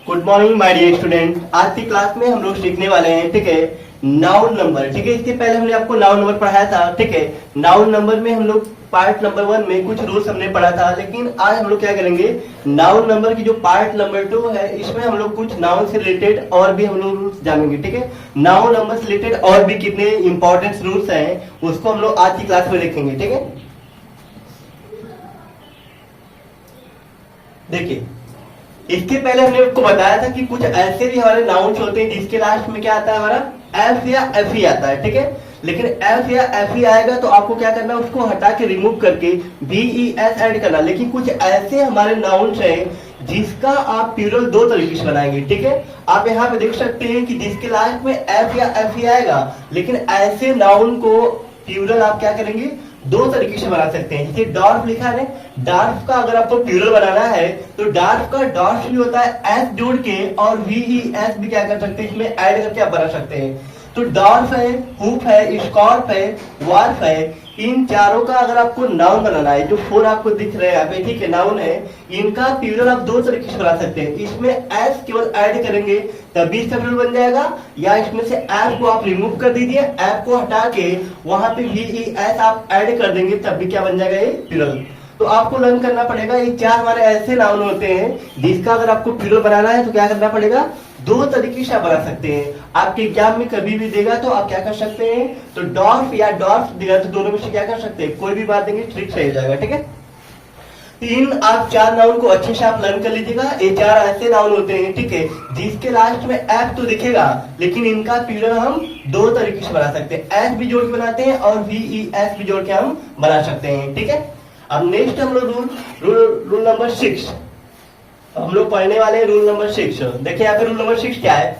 Good morning my dear student. आज की class में हम लोग सीखने वाले हैं, ठीक है, नाउन नंबर। ठीक है, इसके पहले हमने आपको नाउन नंबर पढ़ाया था। ठीक है, नाउन नंबर में हम लोग पार्ट नंबर 1 में कुछ रूल्स हमने पढ़ा था, लेकिन आज हम लोग क्या करेंगे, नाउन नंबर की जो पार्ट नंबर 2 है, इसमें हम लोग कुछ नाउन से रिलेटेड और भी हम लोग रूल्स जानेंगे। ठीक है, नाउन नंबर से रिलेटेड और भी कितने इंपॉर्टेंट रूल्स हैं उसको हम लोग आज की क्लास में देखेंगे। ठीक है, देखिए, इसके पहले हमने आपको बताया था कि कुछ ऐसे भी हमारे नाउन्स होते हैं जिसके लास्ट में क्या आता है, हमारा एफ या एफ ई आता है। ठीक है, लेकिन एफ या एफ ई आएगा तो आपको क्या करना है, उसको हटा के रिमूव करके बी ई एस ऐड करना। लेकिन कुछ ऐसे हमारे नाउन्स हैं जिसका आप प्लूरल दो तरीके से बनाएंगे। ठीक है, आप यहाँ पे देख सकते हैं कि जिसके लास्ट में एफ या एफ ई आएगा, लेकिन ऐसे नाउन को प्लूरल आप क्या करेंगे, दो तरीके से बना सकते हैं। जैसे डॉर्फ लिखा है, डॉर्फ का अगर आपको प्लूरल बनाना है तो डॉर्फ का डॉर्फ भी होता है एस जोड़ के, और वी ई एस भी क्या कर सकते हैं, इसमें ऐड करके आप बना सकते हैं। तो डॉर्फ है, हुप है, स्कॉर्प है, वार्फ है, इन चारों का अगर आपको नाउन बनाना है, जो 4 आपको दिख रहे हैं यहाँ पे, ठीक है, नाउन है, इनका प्लूरल आप दो तरीके से बना सकते हैं। इसमें एस केवल ऐड करेंगे तभी इसका प्लूरल बन जाएगा, या इसमें से एफ को आप रिमूव कर दीजिए, एफ को हटा के वहां पे वी ई एस आप ऐड कर देंगे तब भी क्या बन जाएगा, ये प्लूरल। तो आपको लर्न करना पड़ेगा, ये 4 हमारे ऐसे नाउन होते हैं जिसका अगर आपको प्लूरल बनाना है तो क्या करना पड़ेगा, दो तरीके से आप बना सकते हैं। आपके एग्जाम में कभी भी देगा तो आप क्या कर सकते हैं, तो डॉर्फ या डॉर्फ देगा तो दोनों में से क्या कर सकते हैं, कोई भी बात देंगे ट्रिक सही हो जाएगा। ठीक है, इन आप 4 नाउन को अच्छे से आप लर्न कर लीजिएगा। ये 4 ऐसे नाउन होते हैं, ठीक है, जिसके लास्ट में एफ तो दिखेगा, लेकिन इनका प्लूरल हम दो तरीके से बना सकते हैं। एस भी जोड़ के बनाते हैं और वी ई एस भी जोड़ के हम बना सकते हैं। ठीक है, अब नेक्स्ट हम लोग रूल नंबर 6 हम लोग पढ़ने वाले हैं। रूल नंबर 6 देखिए, यहाँ पे रूल नंबर 6 क्या है,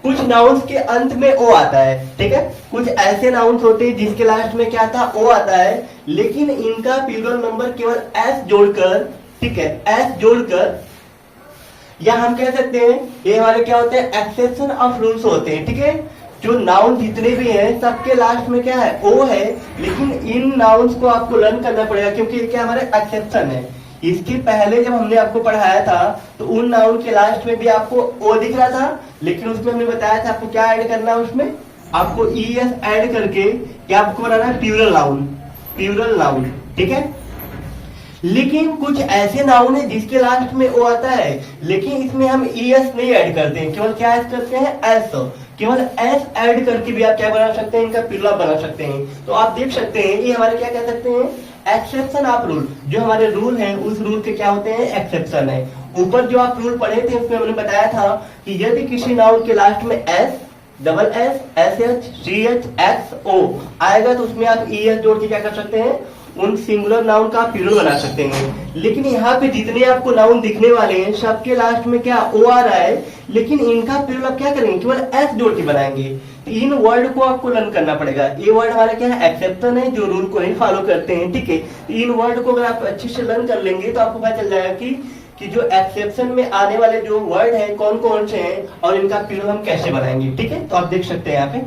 कुछ नाउन्स के अंत में ओ आता है। ठीक है, कुछ ऐसे नाउन्स होते हैं जिसके लास्ट में क्या था, ओ आता है, लेकिन इनका प्लूरल नंबर केवल एस जोड़कर, ठीक है, एस जोड़कर, या हम कह सकते हैं ये हमारे क्या होते हैं, एक्सेप्शन ऑफ रूल्स होते हैं। ठीक है, जो नाउन जितने भी हैं सबके लास्ट में क्या है, ओ है, लेकिन इन नाउन्स को आपको लर्न करना पड़ेगा क्योंकि ये क्या हमारे एक्सेप्शन है। इसके पहले जब हमने आपको पढ़ाया था तो उन नाउन के लास्ट में भी आपको ओ दिख रहा था, लेकिन उसमें हमने बताया था आपको क्या ऐड करना है, उसमें आपको ई एस ऐड करके क्या आपको बनाना है, प्लूरल नाउन, प्लूरल नाउन। ठीक है, लेकिन कुछ ऐसे नाउन है जिसके लास्ट में ओ आता है, लेकिन इसमें हम ई एस नहीं ऐड करते हैं, केवल क्या ऐड करते हैं, एस। केवल एस ऐड करके भी आप क्या बना सकते हैं, इनका प्लूरल बना सकते हैं। तो आप देख सकते हैं ये हमारे क्या कह सकते हैं, एक्सेप्शन ऑफ रूल। जो हमारे रूल हैं उस रूल के क्या होते हैं, एक्सेप्शन है। ऊपर जो आप रूल पढ़े थे उसमें हमने बताया था कि यदि किसी नाउन के लास्ट में S, double S, S H, C H, X O आएगा तो उसमें आप ई एस जोड़ के क्या कर सकते हैं, उन सिंगुलर नाउन का प्लूरल बना सकते हैं। लेकिन यहाँ पे जितने आपको नाउन दिखने वाले हैं सबके लास्ट में क्या ओ आ रहा है, लेकिन इनका प्लूरल आप क्या करेंगे, केवल एस जोड़ के बनाएंगे। इन वर्ड को आपको लर्न करना पड़ेगा। ये वर्ड हमारा क्या है, एक्सेप्शन है, जो रूल को नहीं फॉलो करते हैं। ठीक है, इन वर्ड को अगर आप अच्छे से लर्न कर लेंगे तो आपको पता चल जाएगा कि जो एक्सेप्शन में आने वाले जो वर्ड हैं कौन कौन से हैं और इनका प्लूरल हम कैसे बनाएंगे। ठीक है, तो आप देख सकते हैं यहाँ पे,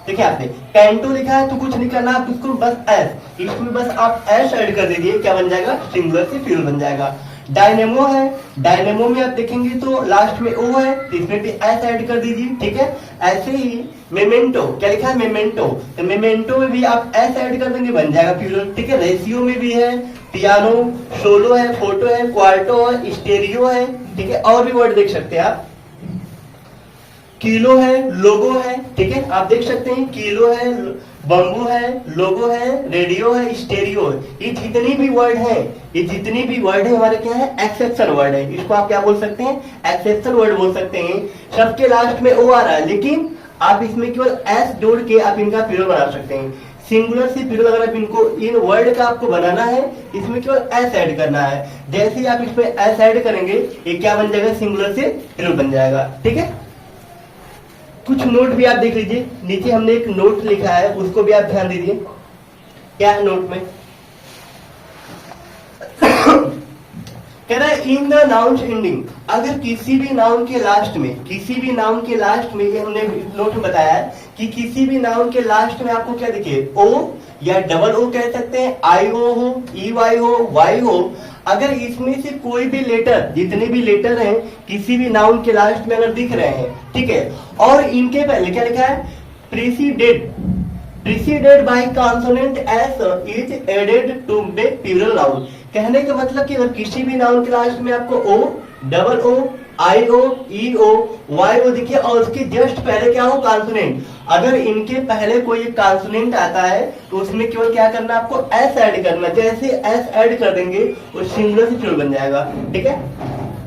देखिए आपने कैंटो लिखा है तो कुछ नहीं करना, आप उसको बस एस, इसमें बस आप एस ऐड कर दीजिए, क्या बन जाएगा, सिंगुलर से प्लूरल बन जाएगा। डायनेमो है, डायनेमो में आप देखेंगे तो लास्ट में ओ है, तो इसमें भी एस ऐड कर दीजिए। ठीक है, ऐसे ही मेमेंटो, क्या लिखा है, मेमेंटो, तो मेमेंटो में भी आप एस ऐड कर देंगे, बन जाएगा प्लूरल। ठीक है, रेशियो में भी है, पियानो, सोलो है, फोटो है, क्वार्टो है, स्टेरियो है। ठीक है, और भी वर्ड देख सकते हैं आप, किलो है, लोगो है। ठीक है, आप देख सकते हैं किलो है, बम्बू है, लोगो है, रेडियो है, स्टेरियो है। ये जितनी भी वर्ड है, ये जितनी भी वर्ड है हमारे क्या है, एक्सेप्शन वर्ड है। इसको आप क्या बोल सकते हैं, एक्सेप्शन वर्ड बोल सकते हैं। सबके लास्ट में ओ आ रहा है, लेकिन आप इसमें केवल एस जोड़ के आप इनका प्लूरल बना सकते हैं। सिंगुलर से प्लूरल अगर आप इनको, इन वर्ड का आपको बनाना है, इसमें केवल एस ऐड करना है। जैसे ही आप इसमें एस ऐड करेंगे ये क्या बन जाएगा, सिंगुलर से प्लूरल बन जाएगा। ठीक है, कुछ नोट भी आप देख लीजिए, नीचे हमने एक नोट लिखा है उसको भी आप ध्यान दीजिए, क्या है नोट में, कह रहा है इन द नाउन एंडिंग, अगर किसी भी नाउन के लास्ट में, किसी भी नाउन के लास्ट में, ये हमने नोट में बताया है कि किसी भी नाउन के लास्ट में आपको क्या दिखे, ओ या डबल ओ कह सकते हैं, आई ओ हो, ई वाई हो, वाई हो, अगर इसमें से कोई भी लेटर, जितने भी लेटर हैं किसी भी नाउन के लास्ट में अगर दिख रहे हैं, ठीक है, और इनके पहले क्या लिखा है, preceded, preceded by consonant s is added to make plural noun. कहने का मतलब कि अगर किसी भी नाउन के लास्ट में आपको ओ, डबल ओ, आई ओ, ई ओ, वाई ओ दिखे और उसके जस्ट पहले क्या हो, कॉन्सोनेंट, अगर इनके पहले कोई एक कॉन्सोनेंट आता है तो उसमें केवल क्या करना, आपको एस ऐड करना। जैसे एस ऐड कर देंगे वो सिंगुलर से प्लूरल बन जाएगा। ठीक है,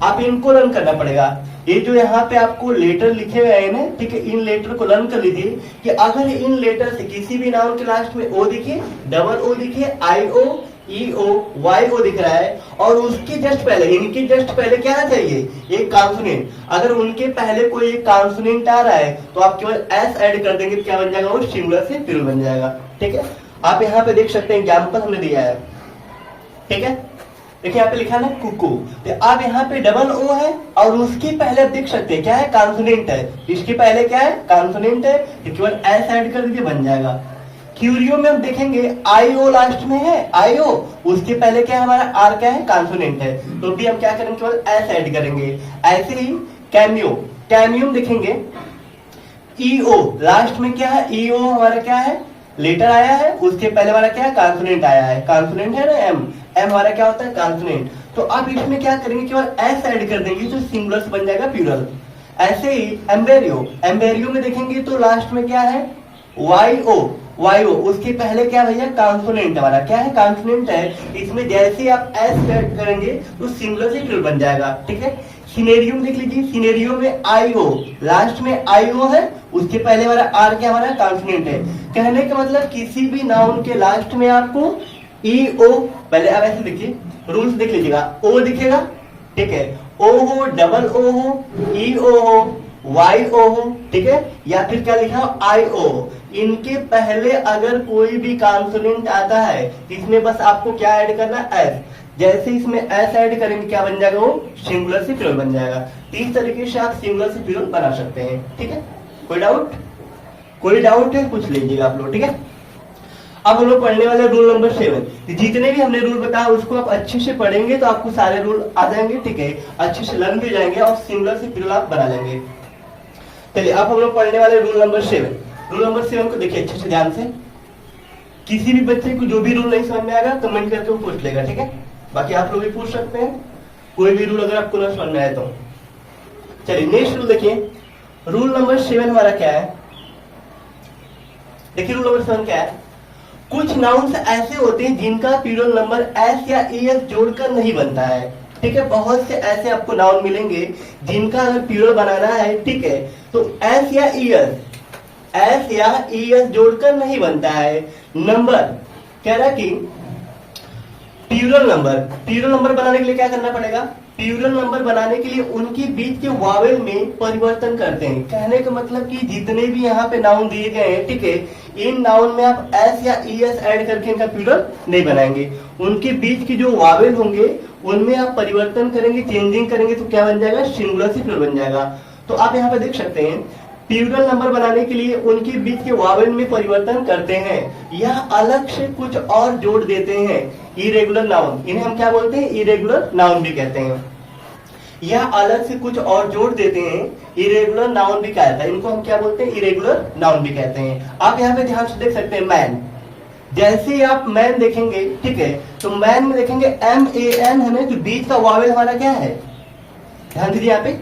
आप इनको लर्न करना पड़ेगा। ये जो यहाँ पे आपको लेटर लिखे हुए हैं ना, ठीक है, इन लेटर को लर्न कर लीजिए कि अगर इन लेटर से किसी भी नाउन के लास्ट में ओ दिखे, डबल ओ दिखे, आई ओ, ई ओ, वाई ओ दिख रहा है और उसके जस्ट पहले, इनके जस्ट पहले क्या आना चाहिए, एक कॉन्सोनेंट। अगर उनके पहले कोई एक कॉन्सोनेंट आ रहा है तो आप केवल एस ऐड कर देंगे, क्या बन जाएगा, वो सिंगुलर से प्लूरल बन जाएगा। ठीक है, आप यहाँ पे देख सकते हैं एग्जाम्पल हमने दिया है। ठीक है, देखिए यहाँ पे लिखा है ना कुकू, तो आप यहाँ पे डबल ओ है और उसके पहले आप देख सकते हैं क्या है, कॉन्सोनेंट है। इसके पहले क्या है, कॉन्सोनेंट है, तो केवल एस ऐड कर दीजिए, बन जाएगा। क्यूरियो में हम देखेंगे आई ओ लास्ट में है, आई ओ, उसके पहले क्या है हमारा आर, क्या है, कॉन्सोनेंट है, तो भी हम क्या करेंगे, केवल एस ऐड करेंगे। ऐसे ही कैमियो, कैमियो में देखेंगे ई ओ लास्ट में क्या है, ई ओ हमारा क्या है, लेटर आया है, उसके पहले हमारा क्या है, कॉन्सोनेंट आया है, कॉन्सोनेंट है ना एम, एम हमारा क्या होता है, कॉन्सोनेंट। तो आप इसमें क्या करेंगे, केवल एस ऐड कर देंगे तो सिंगुलर बन जाएगा प्लूरल। ऐसे ही एम्बेरियो, एम्बेरियो में देखेंगे तो लास्ट में क्या है, वाई ओ, वाई ओ, उसके पहले क्या भैया, कॉन्सोनेंट हमारा क्या है, कॉन्सोनेंट है, इसमें जैसे आप एस ऐड करेंगे तो सिंगुलर से प्लूरल बन जाएगा। ठीक है, सिनेरियो में देख लीजिए, सिनेरियो में आई ओ, लास्ट में आई ओ है, उसके पहले हमारा आर क्या हमारा कॉन्सोनेंट है। कहने का मतलब किसी भी नाउन के लास्ट में आपको ई ओ, पहले आप ऐसे देखिए, रूल्स देख लीजिएगा, ओ दिखेगा, ठीक है, ओ हो, डबल ओ हो, ई ओ हो, वाई ओ हो, ठीक है, या फिर क्या लिखा हो, आई ओ, इनके पहले अगर कोई भी कॉन्सोनेंट आता है इसमें बस आपको क्या ऐड करना है, एस। जैसे इसमें एस ऐड करेंगे क्या बन जाएगा, वो सिंगुलर से प्लूरल बन जाएगा। इस तरीके से आप सिंगुलर से प्लूरल बना सकते हैं। ठीक है, कोई डाउट, कोई डाउट है पूछ लीजिएगा आप लोग। ठीक है, अब हम लोग पढ़ने वाले रूल नंबर 7। जितने भी हमने रूल बताया उसको आप अच्छे से पढ़ेंगे तो आपको सारे रूल आ जाएंगे। ठीक है, अच्छे से लर्न भी जाएंगे और सिंगुलर से प्लूरल आप बना लेंगे। चलिए अब हम लोग पढ़ने वाले रूल नंबर 7। रूल नंबर 7 को देखिए अच्छे से ध्यान से। किसी भी बच्चे को जो भी रूल नहीं समझ में आएगा कमेंट करके वो पूछ लेगा। ठीक है, बाकी आप लोग भी पूछ सकते हैं कोई भी रूल अगर आपको ना समझ में आए तो। चलिए नेक्स्ट रूल देखिए, रूल नंबर 7 हमारा क्या है, देखिए रूल नंबर 7 क्या है, कुछ नाउन्स ऐसे होते हैं जिनका प्लूरल नंबर एस या एस जोड़कर नहीं बनता है। ठीक है, बहुत से ऐसे आपको नाउन मिलेंगे जिनका अगर प्लूरल बनाना है, ठीक है, तो एस या ईएस, एस या ईएस जोड़कर नहीं बनता है। नंबर कह रहा कि प्लूरल नंबर बनाने के लिए क्या करना पड़ेगा, प्लूरल नंबर बनाने के लिए उनके बीच के वावेल में परिवर्तन करते हैं। कहने का मतलब कि जितने भी यहाँ पे नाउन दिए गए हैं, ठीक है, इन नाउन में आप एस या ईएस ऐड करके इनका प्लूरल नहीं बनाएंगे। उनके बीच की जो वावेल होंगे उनमें आप परिवर्तन करेंगे, चेंजिंग करेंगे तो क्या बन जाएगा, सिंगुलर से प्लूरल बन जाएगा। तो आप यहाँ पे देख सकते हैं प्लूरल नंबर बनाने के लिए उनके बीच के वावेल में परिवर्तन करते हैं या अलग से कुछ और जोड़ देते हैं। इरेगुलर नाउन, इन्हें हम क्या बोलते हैं, इरेगुलर नाउन भी कहते हैं, या अलग से कुछ और जोड़ देते हैं, इरेगुलर नाउन भी कहता है। इनको हम क्या बोलते हैं, इरेगुलर नाउन भी कहते हैं। आप यहाँ पे ध्यान से देख सकते हैं मैन, जैसे ही आप मैन देखेंगे, ठीक है, तो मैन में देखेंगे एम ए एन है ना, तो बीच का वावेल हमारा क्या है, ध्यान दीजिए यहाँ पे,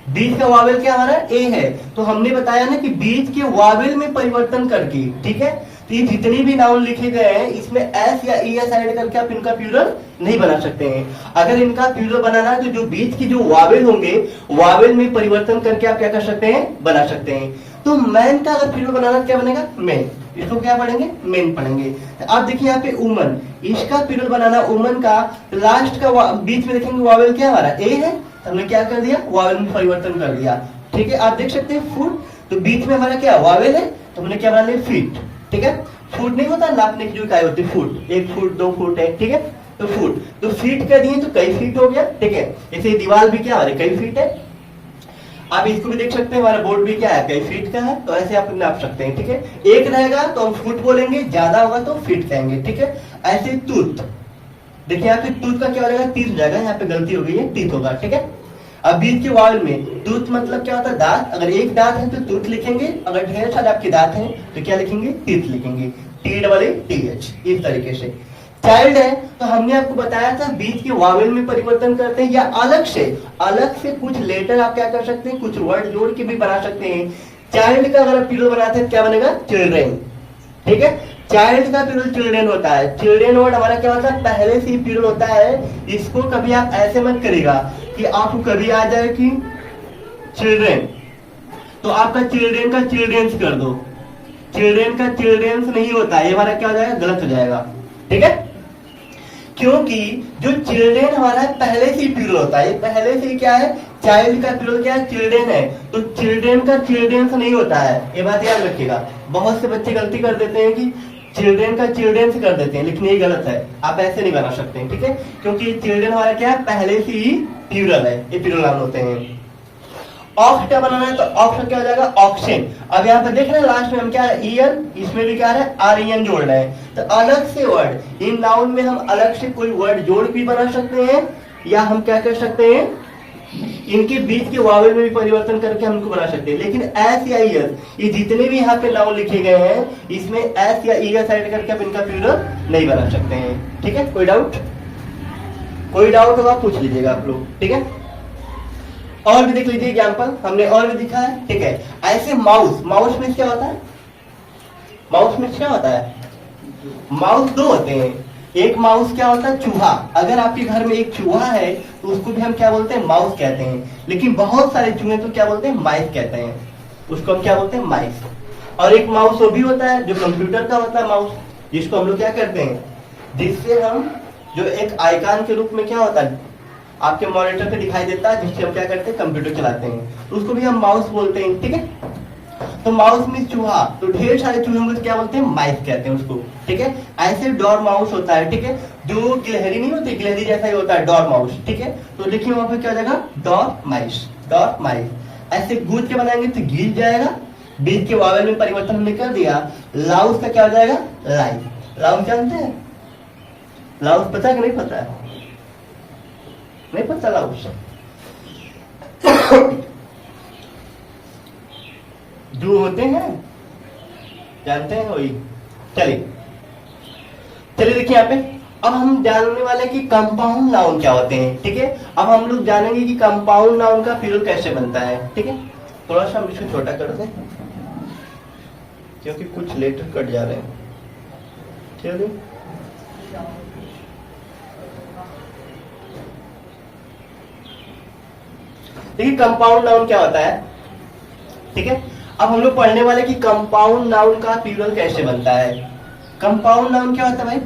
बीच का वावेल क्या हमारा ए है। तो हमने बताया ना कि बीच के वावेल में परिवर्तन करके, ठीक है, तो ये जितने भी नाउन लिखे गए हैं इसमें एस या ईएस ऐड करके आप इनका प्लूरल नहीं बना सकते हैं। अगर इनका प्लूरल बनाना है तो जो बीच की जो वावेल होंगे, वावेल में परिवर्तन करके आप क्या कर सकते हैं, बना सकते हैं। तो मैन का अगर प्लूरल बनाना क्या बनेगा, मेन, इसको क्या पढ़ेंगे, मेन पढ़ेंगे। आप देखिए यहाँ पे वुमन, इसका प्लूरल बनाना वुमन का, लास्ट का बीच में देखेंगे वावेल क्या हमारा ए है, हमने क्या कर दिया, वावेल में परिवर्तन कर दिया। ठीक है, आप देख सकते हैं फुट, तो बीच में हमारा क्या वावेल है, तो हमने क्या बना लिया, फीट। ठीक है, फुट नहीं होता नापने की जो इकाई होती है, फुट, 1 फुट 2 फुट है, ठीक है, तो फुट, तो फीट कर दिए तो कई फीट हो गया। ठीक है, जैसे दीवार भी क्या हमारे कई फीट है। आप इसको भी देख सकते हैं, हमारा बोर्ड भी क्या है, कई फीट का है, तो ऐसे आप नाप सकते हैं। ठीक है, एक रहेगा तो हम फुट बोलेंगे, ज्यादा होगा तो फीट कहेंगे। ठीक है, ऐसे टूथ, देखिए यहाँ पे टूथ का क्या हो जाएगा, टीथ हो जाएगा, यहाँ पे गलती हो गई है, टीथ होगा, ठीक है। अब बीच के वावल में टूथ मतलब क्या होता है, दांत। अगर एक दांत है तो टूथ लिखेंगे, अगर ढेर सारे आपके दांत हैं तो क्या लिखेंगे, टीथ लिखेंगे, TEETH, इस तरीके से। चाइल्ड है तो हमने आपको बताया था बीच के वावेल में परिवर्तन करते हैं, या अलग से कुछ लेटर आप क्या कर सकते हैं, कुछ वर्ड जोड़ के भी बना सकते हैं। चाइल्ड का अगर प्लूरल बनाते हैं क्या बनेगा, चिल्ड्रेन, ठीक है। चाइल्ड का प्लूरल चिल्ड्रेन होता है। चिल्ड्रेन वर्ड हमारा क्या होता है, पहले से ही प्लूरल होता है। इसको कभी आप ऐसे मत करिएगा कि आपको कभी आ जाए कि चिल्ड्रेन, तो आपका चिल्ड्रेन का चिल्ड्रेन्स कर दो। चिल्ड्रेन का चिल्ड्रेन्स नहीं होता है, ये हमारा क्या हो जाएगा, गलत हो जाएगा, ठीक है। क्योंकि जो चिल्ड्रेन हमारा है पहले से ही प्लूरल होता है, पहले से ही क्या है, चाइल्ड का प्लूरल क्या है, चिल्ड्रेन है, तो चिल्ड्रेन का चिल्ड्रेन्स नहीं होता है, ये बात याद रखिएगा। बहुत से बच्चे गलती कर देते हैं कि चिल्ड्रेन का चिल्ड्रेन्स कर देते हैं, लेकिन ये गलत है, आप ऐसे नहीं बना सकते हैं, ठीक है। क्योंकि चिल्ड्रेन हमारा क्या है, पहले से ही प्लूरल है, ये प्लूरल नाउन होते हैं। ऑक्स क्या बनाना है, तो ऑक्स क्या हो जाएगा, ऑक्शन। अब यहाँ पे देख रहे हैं लास्ट में हम क्या है, ईयर, इसमें भी क्या है, REN जोड़ रहे हैं। तो अलग से वर्ड, इन नाउन में हम अलग से कोई वर्ड जोड़ भी बना सकते हैं, या हम क्या कर सकते हैं, इनके बीच के वावेल में भी परिवर्तन करके हम इनको बना सकते हैं। लेकिन एस या ईयर, ये जितने भी यहाँ पे नाउन लिखे गए हैं, इसमें एस या ईयर साइड करके आप इनका प्लूरल नहीं बना सकते हैं, ठीक है। कोई डाउट होगा पूछ लीजिएगा आप लोग, ठीक है। और भी देख लीजिए एग्जाम्पल, हमने और भी दिखा है, ठीक है। ऐसे माउस में क्या होता है, माउस दो होते हैं। एक माउस क्या होता है, चूहा। अगर आपके घर में एक चूहा है तो उसको भी हम क्या बोलते हैं, माउस कहते हैं। लेकिन बहुत सारे चूहे तो क्या बोलते हैं, माइस कहते हैं, उसको हम क्या बोलते हैं, माइस। और एक माउस वो भी होता है जो कंप्यूटर का होता है माउस, जिसको हम लोग क्या करते हैं, जिससे हम जो एक आइकन के रूप में क्या होता है आपके मॉनिटर पे दिखाई देता है, जिससे हम क्या करते हैं, कंप्यूटर चलाते हैं, तो उसको भी हम माउस बोलते हैं, ठीक है। तो माउस में चूहा, तो ढेर सारे चूहे होंगे तो क्या बोलते हैं, माइस कहते हैं उसको, ठीक है। ऐसे डोर माउस होता है, ठीक है, जो गिलहरी नहीं होती, गिलहरी जैसा ही होता है डोर माउस, ठीक है। तो देखिए वहां पे क्या हो जाएगा, डोर माइस। ऐसे गूंज के बनाएंगे तो गीज जाएगा, बीच के वावेल में परिवर्तन हमने कर दिया। लाउस का क्या हो जाएगा, लाउस जानते हैं, लाउस पता है कि नहीं पता है, नहीं पता लाउस जो होते हैं, जानते हैं वही। चलिए देखिए यहाँ पे अब हम जानने वाले कि कंपाउंड नाउन क्या होते हैं, ठीक है। अब हम लोग जानेंगे कि कंपाउंड नाउन का प्लूरल कैसे बनता है, ठीक है। थोड़ा सा हम इसको छोटा कर दें क्योंकि कुछ लेटर कट जा रहे हैं, चलिए। देखिए कंपाउंड नाउन क्या होता है, ठीक है। अब हम लोग पढ़ने वाले कि कंपाउंड नाउन का प्लूरल कैसे बनता है। कंपाउंड नाउन क्या होता है भाई,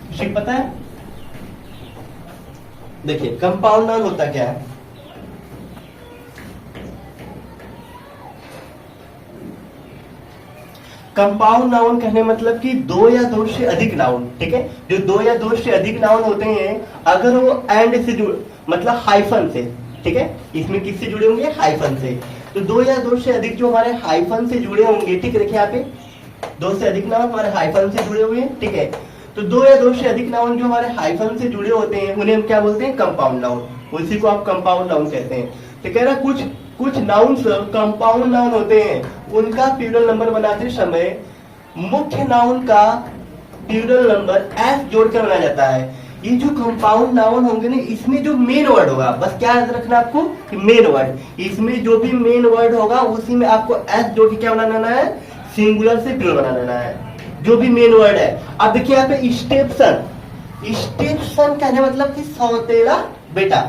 किसी को पता है? देखिए कंपाउंड नाउन होता क्या है, कंपाउंड नाउन कहने मतलब कि दो या दो से अधिक नाउन, ठीक है। जो दो या दो से अधिक नाउन होते हैं, अगर वो एंड से जुड़ मतलब हाइफन से, ठीक है, इसमें किससे जुड़े होंगे, हाइफन से। तो दो या दो से अधिक जो हमारे हाइफन से जुड़े होंगे, ठीक है, देखिए यहाँ पे दो से अधिक नाउन हमारे हाइफन से जुड़े हुए हैं, ठीक है। तो दो या दो से अधिक नाउन जो हमारे हाइफन से जुड़े होते हैं उन्हें हम क्या बोलते हैं, कंपाउंड नाउन, उसी को आप कंपाउंड नाउन कहते हैं। तो कह रहा कुछ नाउन कंपाउंड नाउन होते हैं, उनका प्लूरल नंबर बनाते समय मुख्य नाउन का प्लूरल नंबर एस जोड़कर बनाया जाता है। ये जो कंपाउंड नाउन होंगे ना, इसमें जो मेन वर्ड होगा, बस क्या याद रखना आपको कि मेन वर्ड, इसमें जो भी मेन वर्ड होगा उसी में आपको एस जोड़ के क्या बनाना है, सिंगुलर से प्लूरल बना देना है, जो भी मेन वर्ड है। अब देखिए यहाँ पे स्टेपसन कहने मतलब कि सौतेला बेटा,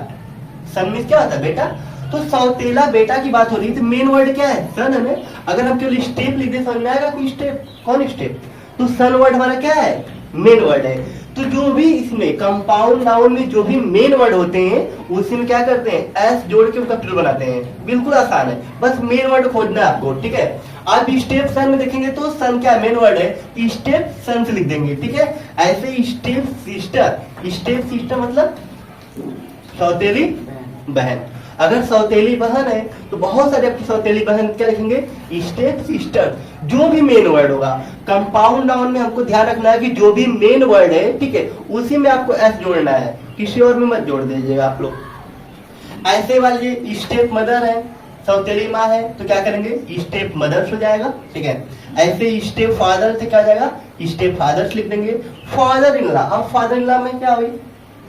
सन में क्या होता है, बेटा। तो सौतेला बेटा की बात हो रही है, तो मेन वर्ड क्या है, सन है ना। अगर हम केवल स्टेप लिख दे समझ में आएगा कोई स्टेप, कौन स्टेप, तो सन वर्ड हमारा क्या है, मेन वर्ड है। तो जो भी इसमें कंपाउंड नाउन में जो भी मेन वर्ड होते हैं उसी में क्या करते हैं, एस जोड़ के उसका प्लूरल बनाते हैं। बिल्कुल आसान है, बस मेन वर्ड खोजना है आपको, ठीक है। आप स्टेप सन में देखेंगे तो सन क्या मेन वर्ड है, स्टेप सन से लिख देंगे, ठीक है। ऐसे स्टेप सिस्टर मतलब सौतेली बहन। अगर सौतेली बहन है तो बहुत सारे आपकी सौतेली बहन क्या लिखेंगे, स्टेप सिस्टर। जो भी मेन वर्ड होगा कंपाउंड नाउन में हमको ध्यान रखना है कि जो भी मेन वर्ड है, ठीक है, उसी में आपको एस जोड़ना है, किसी और में मत जोड़ दीजिएगा आप लोग। ऐसे वाली स्टेप मदर है, सौतेली माँ है, तो क्या करेंगे स्टेप मदर्स हो जाएगा, ठीक है। ऐसे स्टेप फादर से क्या हो जाएगा, स्टेप फादर्स लिख देंगे। फादर इन लॉ, अब फादर इन लॉ में क्या हुई,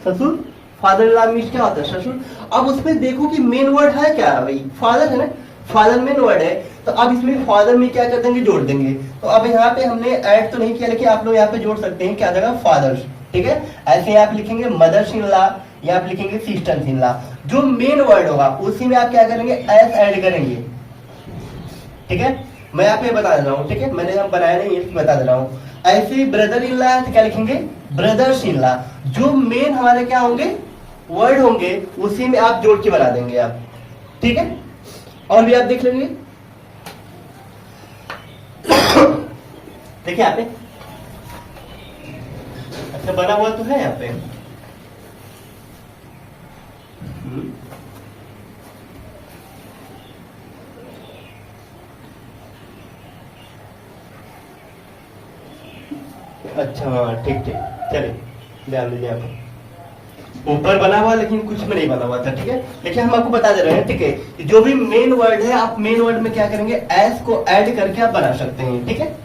ससुर। फादर इन लॉ मीन्स क्या होता है, ससुर। अब उसमें देखो कि मेन वर्ड है क्या है भाई, फादर है ना, फादर मेन वर्ड है, तो अब इसमें फादर में क्या कर देंगे, जोड़ देंगे। तो अब यहाँ पे हमने ऐड तो नहीं किया, लेकिन आप लोग यहाँ पे जोड़ सकते हैं, क्या जगह फादर्स, ठीक है। ऐसे आप लिखेंगे मदर्स इन लॉ, या आप लिखेंगे सिस्टर्स इन लॉ। जो मेन वर्ड होगा उसी में आप क्या करेंगे, एस ऐड करेंगे, ठीक है। मैं यहाँ पे बता दे रहा हूँ, ठीक है, मैंने यहाँ बनाया नहीं है, बता दे रहा हूँ। ऐसे ब्रदर इन लॉ है तो क्या लिखेंगे, ब्रदर्स इन लॉ। जो मेन हमारे क्या होंगे, वर्ड होंगे, उसी में आप जोड़ के बना देंगे आप, ठीक है। और भी आप देख लेंगे, देखिए यहाँ पे अच्छा बना हुआ तो है यहाँ पे। अच्छा हाँ ठीक ठीक, चलिए ध्यान दीजिए यहाँ पे ऊपर बना हुआ लेकिन कुछ में नहीं बना हुआ था, ठीक है। लेकिन हम आपको बता दे रहे हैं, ठीक है, जो भी मेन वर्ड है आप मेन वर्ड में क्या करेंगे, एस को ऐड करके आप बना सकते हैं, ठीक है।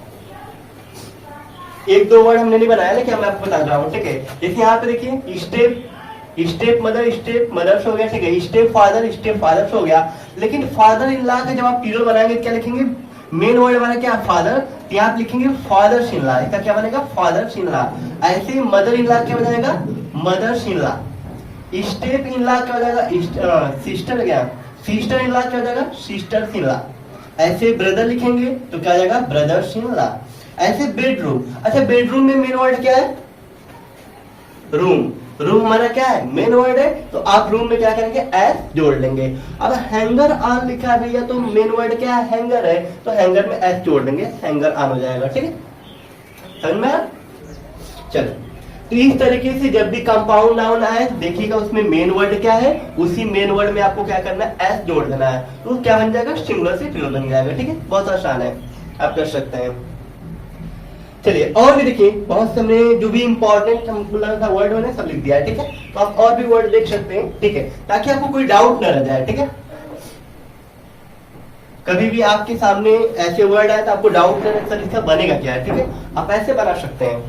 एक दो वर्ड हमने नहीं बनाया, लेकिन मैं आपको बता रहा हूँ, ठीक है। जैसे यहाँ पे देखिए स्टेप मदर्स हो गया, ठीक है, स्टेप फादर्स हो गया। लेकिन फादर इन लॉ का जब आप प्लूरल बनाएंगे क्या लिखेंगे, मेन वर्ड बना क्या, फादर, तो आप लिखेंगे फादर्स इन लॉ, इसका क्या बनेगा, फादर्स इन लॉ। ऐसे मदर इन लॉ क्या हो जाएगा, mother's in law. Step in law क्या हो जाएगा, सिस्टर क्या, सिस्टर इन लॉ क्या हो जाएगा, सिस्टर्स इन लॉ। ऐसे ब्रदर लिखेंगे तो क्या हो जाएगा, ब्रदर्स इन लॉ। ऐसे बेडरूम, अच्छा बेडरूम में मेन वर्ड क्या है, रूम। रूम हमारा क्या है, मेन वर्ड है, तो आप रूम में क्या करेंगे, एस जोड़ लेंगे। अब हैंगर ऑन लिखा है भैया, तो मेन वर्ड क्या है, हैंगर है, तो हैंगर में एस जोड़ देंगे, हैंगर ऑन हो जाएगा, ठीक है, समझ में आया। चलो, तो इस तरीके से जब भी कंपाउंड नाउन आए देखिएगा उसमें मेन वर्ड क्या है, उसी मेन वर्ड में आपको क्या करना है, एस जोड़ देना है, तो क्या बन जाएगा, सिंगुलर से प्लूरल बन जाएगा, ठीक है। बहुत आसान है, आप कर सकते हैं। चलिए और भी देखिए, बहुत से हमने जो भी इंपॉर्टेंट हमको लगा था वर्ड मैंने सब लिख दिया है, ठीक है। तो आप और भी वर्ड देख सकते हैं, ठीक है, ताकि आपको कोई डाउट न रह जाए, ठीक है। कभी भी आपके सामने ऐसे वर्ड आए तो आपको डाउट न सर इसका बनेगा क्या है, ठीक है, आप ऐसे बना सकते हैं।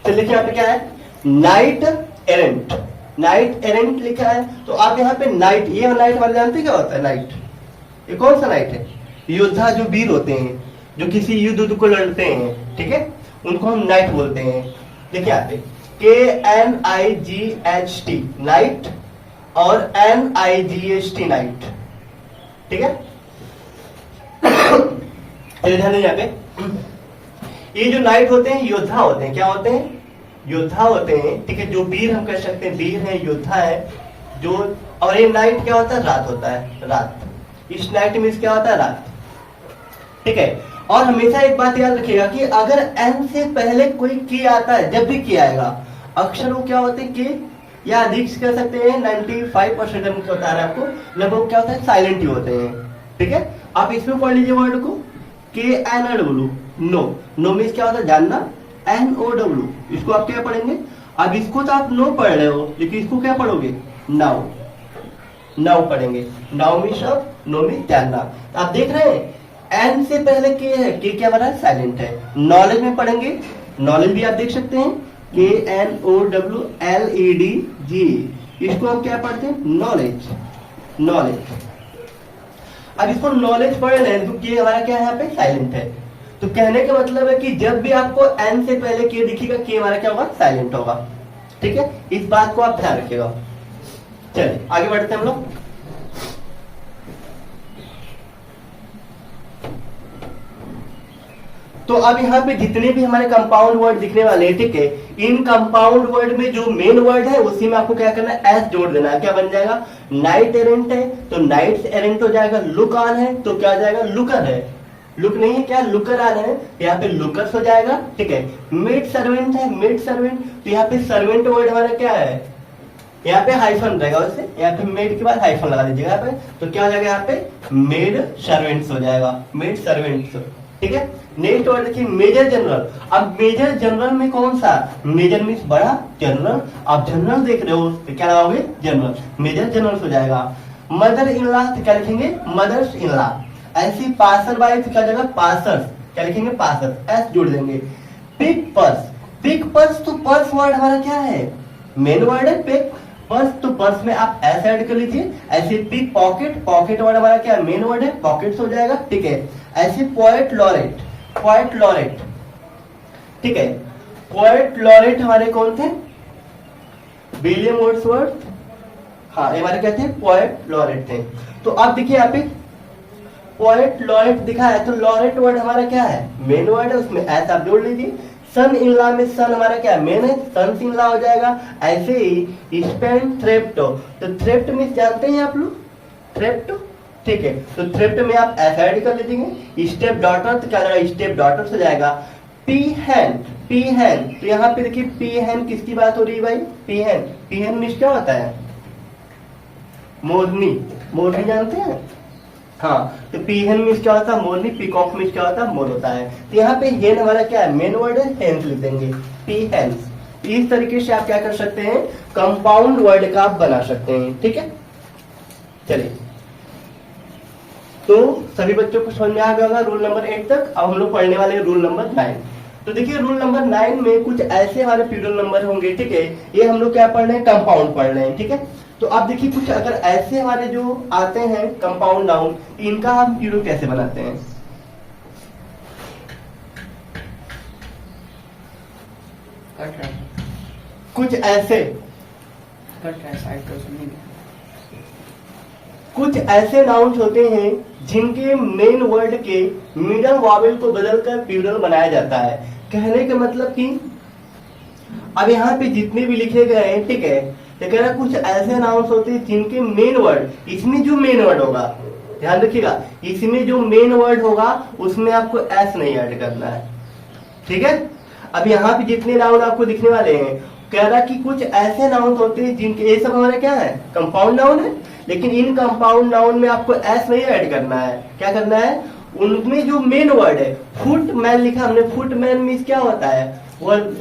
तो देखिए यहाँ पे क्या है, नाइट एरेंट, नाइट एरेंट लिखा है, तो आप यहाँ पे नाइट, ये नाइट वाले जानते हैं क्या होता है, नाइट ये कौन सा नाइट है, योद्धा जो वीर होते हैं, जो किसी युद्ध को लड़ते हैं, ठीक है, उनको हम नाइट बोलते हैं। देखिए यहाँ पे KNIGHT नाइट और NIGHT नाइट, ठीक है। ध्यान दें यहाँ पे, ये जो नाइट होते हैं योद्धा होते हैं, क्या होते हैं, योद्धा होते हैं, ठीक है, जो वीर हम कह सकते हैं, वीर है, योद्धा है जो। और ये नाइट क्या होता है, रात होता है, रात। इस नाइट में क्या होता है, रात, ठीक है। और हमेशा एक बात याद रखिएगा कि अगर एन से पहले कोई के आता है, जब भी के आएगा, अक्षर वो क्या होते हैं, के या अधिक कह सकते हैं, 95% हम क्या बता रहे हैं आपको, लगभग क्या होता है, साइलेंट ही होते हैं, ठीक है। आप इसमें पढ़ लीजिए वर्ड को, KNOW, नो, नो मीन्स क्या होता है, जानना, NOW, इसको आप क्या पढ़ेंगे, अब इसको तो आप नो पढ़ रहे हो, लेकिन इसको क्या पढ़ोगे, नाउ, नाउ पढ़ेंगे। नाउ मीन्स नो मीन्स जानना। आप देख रहे हैं एन से पहले के है, के क्या बना है, साइलेंट है। नॉलेज में पढ़ेंगे, नॉलेज भी आप देख सकते हैं, KNOWLEDG, इसको हम क्या पढ़ते हैं, नॉलेज, नॉलेज। अब इसको नॉलेज पढ़ रहे हैं तो के हमारा क्या है, यहाँ पे साइलेंट है। तो कहने का मतलब है कि जब भी आपको एन से पहले के दिखेगा, के हमारा क्या होगा, साइलेंट होगा, ठीक है। इस बात को आप ध्यान रखिएगा। चलिए आगे बढ़ते हैं हम लोग। तो अब यहाँ पे जितने भी हमारे कंपाउंड वर्ड दिखने वाले हैं, ठीक है, इन कंपाउंड वर्ड में जो मेन वर्ड है उसी में आपको क्या करना है, एस जोड़ देना है। क्या बन जाएगा, नाइट एरेंट है तो नाइट एरेंट हो जाएगा, लुक ऑन है तो क्या हो जाएगा, लुकर है, लुक नहीं है क्या, लुकर ऑन है, यहाँ पे लुकर्स हो जाएगा, ठीक है। मेड सर्वेंट है, मेड सर्वेंट, तो यहाँ पे सर्वेंट वर्ड हमारा क्या है, यहाँ पे हाइफन रहेगा उससे, यहाँ पे मेड के बाद हाइफन लगा दीजिएगा यहाँ पे, तो क्या हो जाएगा यहाँ पे मेड सर्वेंट्स हो जाएगा, मेड सर्वेंट्स। ठीक है, नेक्स्ट वर्ड देखिए मेजर जनरल। अब मेजर जनरल में कौन सा, मेजर मीन्स बड़ा, जनरल आप जनरल देख रहे हो तो क्या लगाओगे जनरल, मेजर जनरल हो जाएगा। मदर इन लॉ तो क्या लिखेंगे मदर्स इन लॉ। ऐसी पासर बाई तो क्या जाएगा पासर्स, क्या लिखेंगे पासर्स, एस जोड़ देंगे। पिक पर्स, पिक पर्स तो पर्स वर्ड हमारा क्या है मेन वर्ड है पिक पर्स, तो पर्स में आप एस ऐड कर लीजिए। ऐसे पिक पॉकेट, पॉकेट वर्ड हमारा क्या मेन वर्ड है पॉकेट्स हो जाएगा। ठीक है, ऐसे पोएट लॉरेट, पोएट लॉरेट। ठीक है, पोएट लॉरेट हमारे कौन थे विलियम वर्ड्सवर्थ, हाँ ये हमारे क्या थे पोएट लॉरेट थे। तो आप देखिए यहाँ पे पोएट लॉरेट दिखा है, तो लॉरेट वर्ड हमारा क्या है मेन वर्ड है, उसमें एस आप जोड़ लीजिए। सन इन लॉ में सन हमारा क्या मेन है, सन इन लॉ हो जाएगा। ऐसे ही स्पेन थ्रेप्टो, तो थ्रेप्ट मीन्स जानते हैं आप लोग थ्रेप्टो। ठीक है, तो थ्रेप्ट में आप एस ऐड कर लीजिए। स्टेप डॉटर तो क्या जाएगा स्टेप डॉटर हो जाएगा। पी हैन, पी हैन, तो यहाँ पे देखिए पी हैन किसकी बात हो रही है भाई, पी हैन, पी हैन मीन्स क्या होता है मोरनी, मोरनी जानते हैं, हाँ तो पीहन मीन्स क्या होता है मोरनी, पीकॉक मीन्स क्या होता है मोर होता है। तो यहाँ पे हेन हमारा क्या है मेन वर्ड है, हेन्स लिख देंगे पीहेन्स। इस तरीके से आप क्या कर सकते हैं कंपाउंड वर्ड का आप बना सकते हैं। ठीक है, चलिए तो सभी बच्चों को समझ में आ गया होगा रूल नंबर 8 तक। अब हम लोग पढ़ने वाले हैं रूल नंबर 9। तो देखिए रूल नंबर 9 में कुछ ऐसे हमारे प्लूरल नंबर होंगे। ठीक है, ये हम लोग क्या पढ़ रहे हैं कंपाउंड पढ़ रहे हैं। ठीक है, तो आप देखिए कुछ अगर ऐसे हमारे जो आते हैं कंपाउंड नाउन, इनका हम प्लूरल कैसे बनाते हैं। कुछ ऐसे कुछ ऐसे नाउन्स होते हैं जिनके मेन वर्ड के मिडल वॉवेल को बदलकर प्लूरल बनाया जाता है। कहने का मतलब कि अब यहाँ पे जितने भी लिखे गए हैं ठीक है, तो कह रहा कुछ ऐसे नाउन्स होते हैं जिनके मेन वर्ड, इसमें जो मेन वर्ड होगा ध्यान रखिएगा, इसमें जो मेन वर्ड होगा उसमें आपको एस नहीं ऐड करना है। ठीक है, अब यहाँ पे जितने नाउन आपको दिखने वाले हैं कह रहा कि कुछ ऐसे नाउन होते हैं जिनके, ये सब हमारे क्या है कंपाउंड नाउन है, लेकिन इन कंपाउंड नाउन में आपको एस नहीं ऐड करना है। क्या करना है, उनमें जो मेन वर्ड है, फुटमैन लिखा हमने, फुटमैन मीन्स क्या होता है वर्द,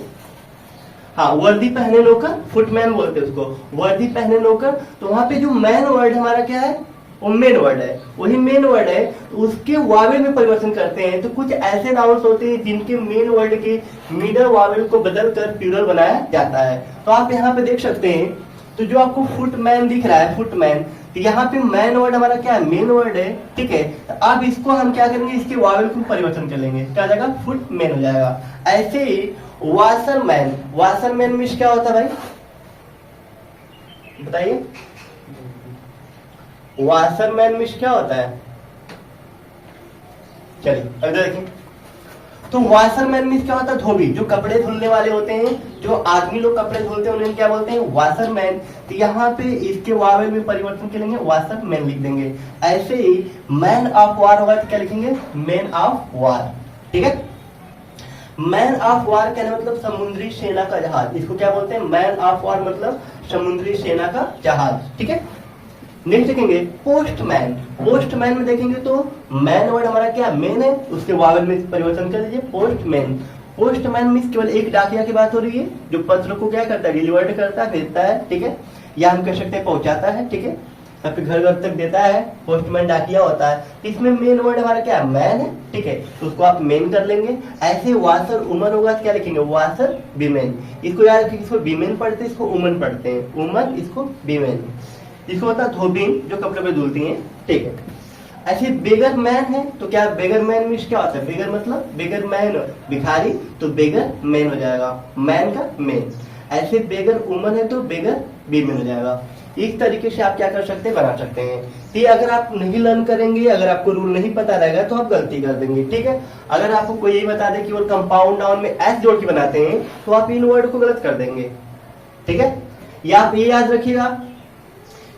हाँ वर्दी पहने नौकर, फुटमैन बोलते हैं उसको, वर्दी पहने नौकर। तो वहां पे जो मैन वर्ड हमारा क्या है वो मेन वर्ड है, वही मेन वर्ड है, तो उसके वावेल में परिवर्तन करते हैं। तो कुछ ऐसे नाउन्स होते हैं जिनके मेन वर्ड के मिडल वावेल को बदलकर प्लूरल बनाया जाता है। तो आप यहाँ पे देख सकते हैं, तो जो आपको फुटमैन दिख रहा है फुटमैन, तो यहाँ पे मैन वर्ड हमारा क्या है मेन वर्ड है। ठीक है, तो अब इसको हम क्या करेंगे, इसके वावेल को परिवर्तन कर लेंगे, क्या हो जाएगा फुटमैन हो जाएगा। ऐसे ही वाशरमैन, वाशरमैन मीन्स क्या होता है भाई बताइए, वाशरमैन मीन्स क्या होता है, चलिए अब देखिए। तो वाशरमैन मीन्स क्या होता है धोबी, जो कपड़े धुलने वाले होते हैं, जो आदमी लोग कपड़े धुलते हैं उन्हें क्या बोलते हैं वाशरमैन। तो यहाँ पे इसके वावेल में परिवर्तन करेंगे, वाशरमैन लिख देंगे। ऐसे ही मैन ऑफ वार होगा तो क्या लिखेंगे मैन ऑफ वार। ठीक है, मैन ऑफ वार कहने मतलब समुद्री सेना का जहाज, इसको क्या बोलते हैं मैन ऑफ वार मतलब समुद्री सेना का जहाज। ठीक है, नेक्स्ट देखेंगे पोस्टमैन, पोस्टमैन में देखेंगे तो मैन वर्ड हमारा क्या मेन है, उसके वावेल में परिवर्तन कर दीजिए पोस्टमैन। पोस्टमैन मीन्स केवल एक डाकिया की बात हो रही है जो पत्र को क्या करता है डिलीवर्ड करता है, भेजता है। ठीक है, या हम कह सकते हैं पहुंचाता है। ठीक है, आपके घर घर तक देता है, पोस्टमैन डाकिया होता है। इसमें मेन वर्ड हमारा क्या मैन है। ठीक है, तो उसको आप मेन कर लेंगे। ऐसे वाशर उमन होगा तो क्या लिखेंगे वाशर बीमेन। इसको याद रखिए, इसको बीमेन पढ़ते हैं, इसको उमन पढ़ते हैं, उमन इसको बीमेन। इसको होता है धोबीन जो कपड़े पे धुलती हैं। ठीक है, ऐसे बेगर मैन है तो क्या बेगर मैन मीन्स क्या होता है, बेगर मतलब बेगर मैन भिखारी, तो बेगर मैन हो जाएगा मैन का मेन। ऐसे बेगर उमन है तो बेगर बीमेन हो जाएगा। इस तरीके से आप क्या कर सकते हैं बना सकते हैं। ये अगर आप नहीं लर्न करेंगे, अगर आपको रूल नहीं पता रहेगा तो आप गलती कर देंगे। ठीक है, अगर आपको कोई यही बता दे कि वो कंपाउंड नाउन में एस जोड़ के बनाते हैं तो आप इन वर्ड को गलत कर देंगे। ठीक है, या आप ये याद रखिएगा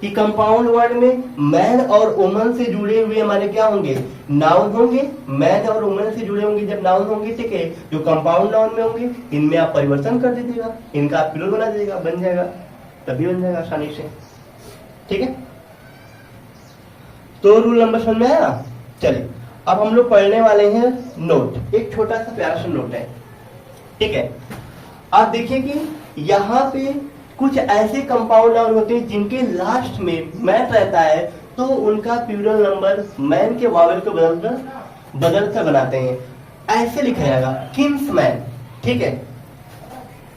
कि कंपाउंड वर्ड में मैन और वुमन से जुड़े हुए हमारे क्या होंगे नाउन होंगे, मैन और वुमन से जुड़े होंगे जब नाउन होंगे। ठीक है, जो कंपाउंड नाउन में होंगे इनमें आप परिवर्तन कर दीजिएगा, इनका आप प्लूरल बना दीजिएगा, बन जाएगा। तभी बन जाएगा आसानी से। ठीक है, तो रूल नंबर समझ में आया। चलिए अब हम लोग पढ़ने वाले हैं नोट। एक छोटा सा प्यारा सा नोट है। ठीक है, आप देखिए कि यहाँ पे कुछ ऐसे कंपाउंड नाउन होते हैं जिनके लास्ट में मैन रहता है, तो उनका प्लूरल नंबर मैन के वावल को बदलकर बनाते हैं। ऐसे लिखा जाएगा किंग्समैन। ठीक है,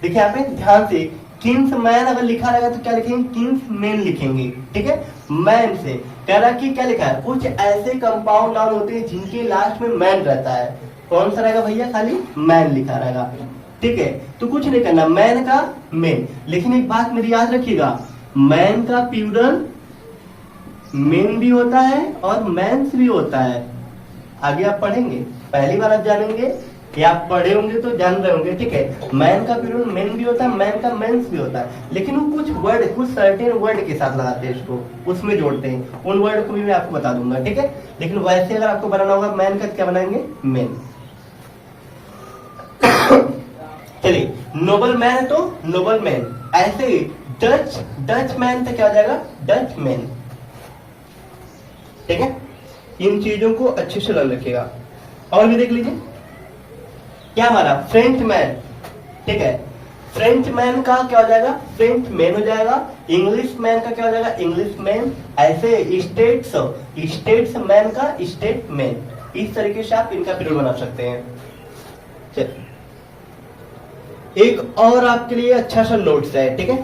देखिए यहाँ पे ध्यान से, किंग्समैन अगर लिखा रहेगा तो क्या लिखेंगे, किंग्समैन लिखेंगे। ठीक है, मैन से कह रहा कि क्या लिखा है, कुछ ऐसे कंपाउंड नाउन होते हैं जिनके लास्ट में मैन रहता है। कौन सा रहेगा भैया, खाली मैन लिखा रहेगा। ठीक है, तो कुछ नहीं करना, मैन का मेन। लेकिन एक बात मेरी याद रखिएगा, मैन का प्लूरल मेन भी होता है और मैंस भी होता है। आगे आप पढ़ेंगे, पहली बार आप जानेंगे या आप पढ़े होंगे तो जान रहे होंगे। ठीक है, मैन का प्लूरल मेन भी होता है, मैन का मेंस भी होता है, लेकिन वो कुछ वर्ड, कुछ सर्टेन वर्ड के साथ लगाते हैं, इसको उसमें जोड़ते हैं। उन वर्ड को भी मैं आपको बता दूंगा। ठीक है, लेकिन वैसे अगर आपको बनाना होगा मैन का, क्या बनाएंगे, मेन। चलिए, नोबल मैन है तो नोबल मैन। ऐसे ही डच मैन तो क्या हो जाएगा, डच मैन। ठीक है, इन चीजों को अच्छे से लग रखिएगा। और भी देख लीजिए, क्या हमारा फ्रेंच मैन। ठीक है, फ्रेंच मैन का क्या हो जाएगा, फ्रेंच मैन हो जाएगा। इंग्लिश मैन का क्या हो जाएगा, इंग्लिश मैन। ऐसे स्टेट्स मैन का स्टेट मैन। इस तरीके से आप इनका प्लूरल बना सकते हैं। चलिए, एक और आपके लिए अच्छा सा नोट्स है। ठीक है,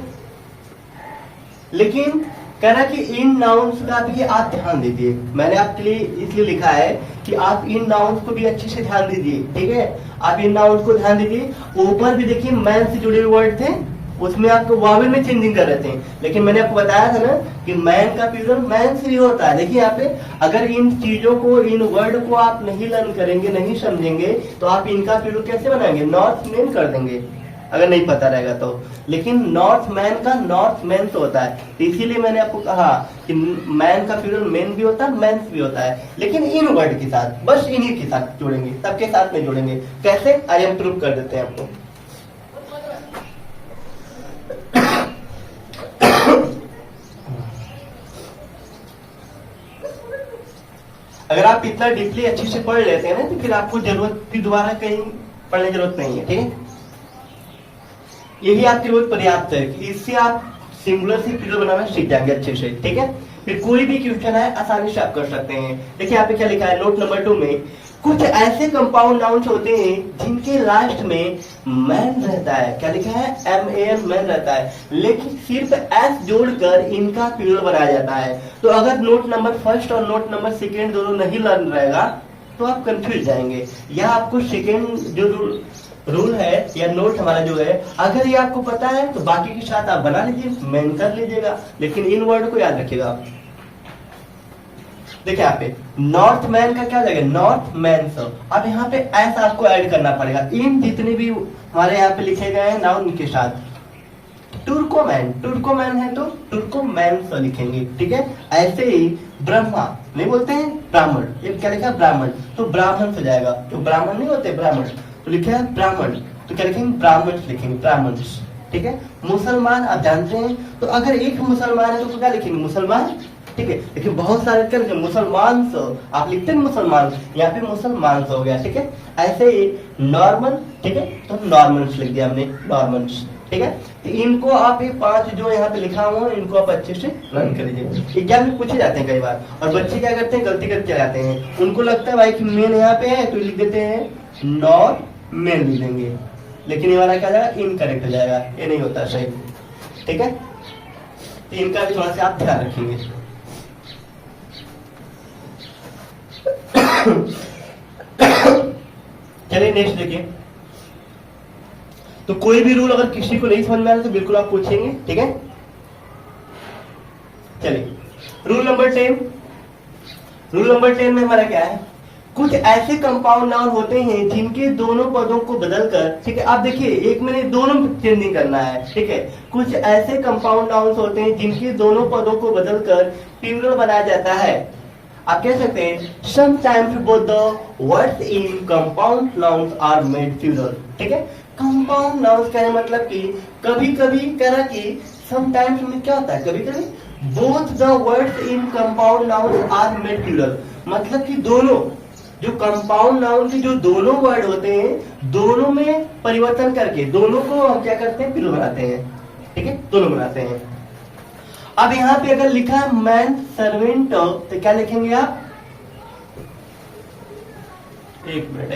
लेकिन कह रहा कि इन नाउन्स का भी आप ध्यान दीजिए। मैंने आपके लिए इसलिए लिखा है कि आप इन नाउन्स को भी अच्छे से ध्यान दीजिए। ठीक है, आप इन नाउन्स को ध्यान दीजिए। ऊपर भी देखिए मैन से जुड़े हुए वर्ड थे, उसमें आपको वावेल में चेंजिंग कर रहे थे, लेकिन मैंने आपको बताया था ना कि मैन का प्लूरल मैन से ही होता है। देखिए यहाँ पे, अगर इन चीजों को, इन वर्ड को आप नहीं लर्न करेंगे, नहीं समझेंगे, तो आप इनका प्लूरल कैसे बनाएंगे, नॉर्थ मैन कर देंगे, अगर नहीं पता रहेगा तो। लेकिन नॉर्थ मैन का नॉर्थ मैन तो होता है, इसीलिए मैंने आपको कहा कि मैन का प्लूरल मैन भी होता है, मैंस भी होता है, लेकिन इन वर्ड के साथ, बस इन्हीं के साथ जोड़ेंगे, सबके साथ में जोड़ेंगे। कैसे, आइए हम प्रूव कर देते हैं आपको। अगर आप इतना डीपली अच्छे से पढ़ लेते हैं ना, तो फिर आपको जरूरत फिर दोबारा कहीं पढ़ने की जरूरत नहीं है। ठीक है, यही आपके लिए पर्याप्त है कि इससे आप सिंगुलर से प्लूरल बनाना सीख जाएंगे अच्छे से। ठीक है, फिर कोई भी क्वेश्चन है आसानी से आप कर सकते हैं। देखिए यहाँ पे क्या लिखा है, नोट नंबर 2 में, कुछ ऐसे कंपाउंड नाउन्स होते हैं जिनके लास्ट में मैन रहता है। क्या लिखा है, MAN, मैन रहता है, लेकिन सिर्फ S जोड़कर इनका प्लूरल बनाया जाता है। तो अगर नोट नंबर 1 और नोट नंबर 2 दोनों नहीं लर्न रहेगा तो आप कंफ्यूज जाएंगे। या आपको सेकेंड जो रूल है या नोट हमारा जो है, अगर ये आपको पता है तो बाकी के साथ आप बना लीजिए, मैन कर लीजिएगा, लेकिन इन वर्ड को याद रखिएगा। देखिए यहाँ पे नॉर्थ मैन का क्या लगेगा, नॉर्थ मैन। अब यहाँ पे ऐसा आपको ऐड करना पड़ेगा इन जितने भी हमारे यहाँ पे लिखे गए हैं नाउन के साथ। टुर्कोमैन है तो टुर्कोमैन लिखेंगे। ठीक है, ऐसे ही ब्रह्मा नहीं बोलते हैं, ब्राह्मण, ये क्या लिखा है, ब्राह्मण, तो ब्राह्मण से जाएगा। तो ब्राह्मण नहीं होते, ब्राह्मण, तो लिखा है ब्राह्मण, तो क्या लिखेंगे, ब्राह्मण लिखेंगे, ब्राह्मण। ठीक है, मुसलमान आप जानते हैं, तो अगर एक मुसलमान है तो क्या लिखेंगे, मुसलमान। ठीक है, लेकिन बहुत सारे करके मुसलमान आप लिखते हैं मुसलमान, यहाँ पे मुसलमान हो गया। ठीक है, ऐसे ही नॉर्मल, ठीक है, तो नॉर्मल्स लिख दिया हमने, नॉर्मल्स। ठीक है, तो इनको आप ये 5 जो यहाँ पे लिखा हुआ है, इनको आप अच्छे से लर्न कर लीजिए। एग्जाम में पूछे जाते हैं कई बार, और बच्चे क्या करते हैं, गलती करके जाते हैं, उनको लगता है भाई कि मेन यहाँ पे है तो लिख देते हैं नॉट मेन लिख देंगे, लेकिन ये वाला क्या जाएगा, इनकरेक्ट हो जाएगा, ये नहीं होता सही। ठीक है, तो इनका भी थोड़ा सा आप ध्यान रखेंगे। चलिए नेक्स्ट देखिए, तो कोई भी रूल अगर किसी को नहीं समझ में आ रहा तो बिल्कुल आप पूछेंगे। ठीक है, चलिए रूल नंबर 10 में हमारा क्या है, कुछ ऐसे कंपाउंड नाउन होते हैं जिनके दोनों पदों को बदलकर, ठीक है, आप देखिए एक मैंने दोनों चेंजिंग करना है। ठीक है, कुछ ऐसे कंपाउंड नाउन्स होते हैं जिनके दोनों पदों को बदलकर प्लूरल बनाया जाता है। आप कह सकते हैं sometimes both the words in compound nouns are made plural। ठीक है, कंपाउंड नाउन्स का मतलब कि कभी कभी कह रहा कि समटाइम्स में क्या होता है, कभी कभी both the words in compound noun are made plural, मतलब कि दोनों जो कंपाउंड नाउन के जो दोनों वर्ड होते हैं दोनों में परिवर्तन करके दोनों को हम क्या करते हैं, प्लूरल बनाते हैं। ठीक है, दोनों बनाते हैं। अब यहाँ पे अगर लिखा है मैन सर्वेंट तो क्या लिखेंगे आप, एक मिनट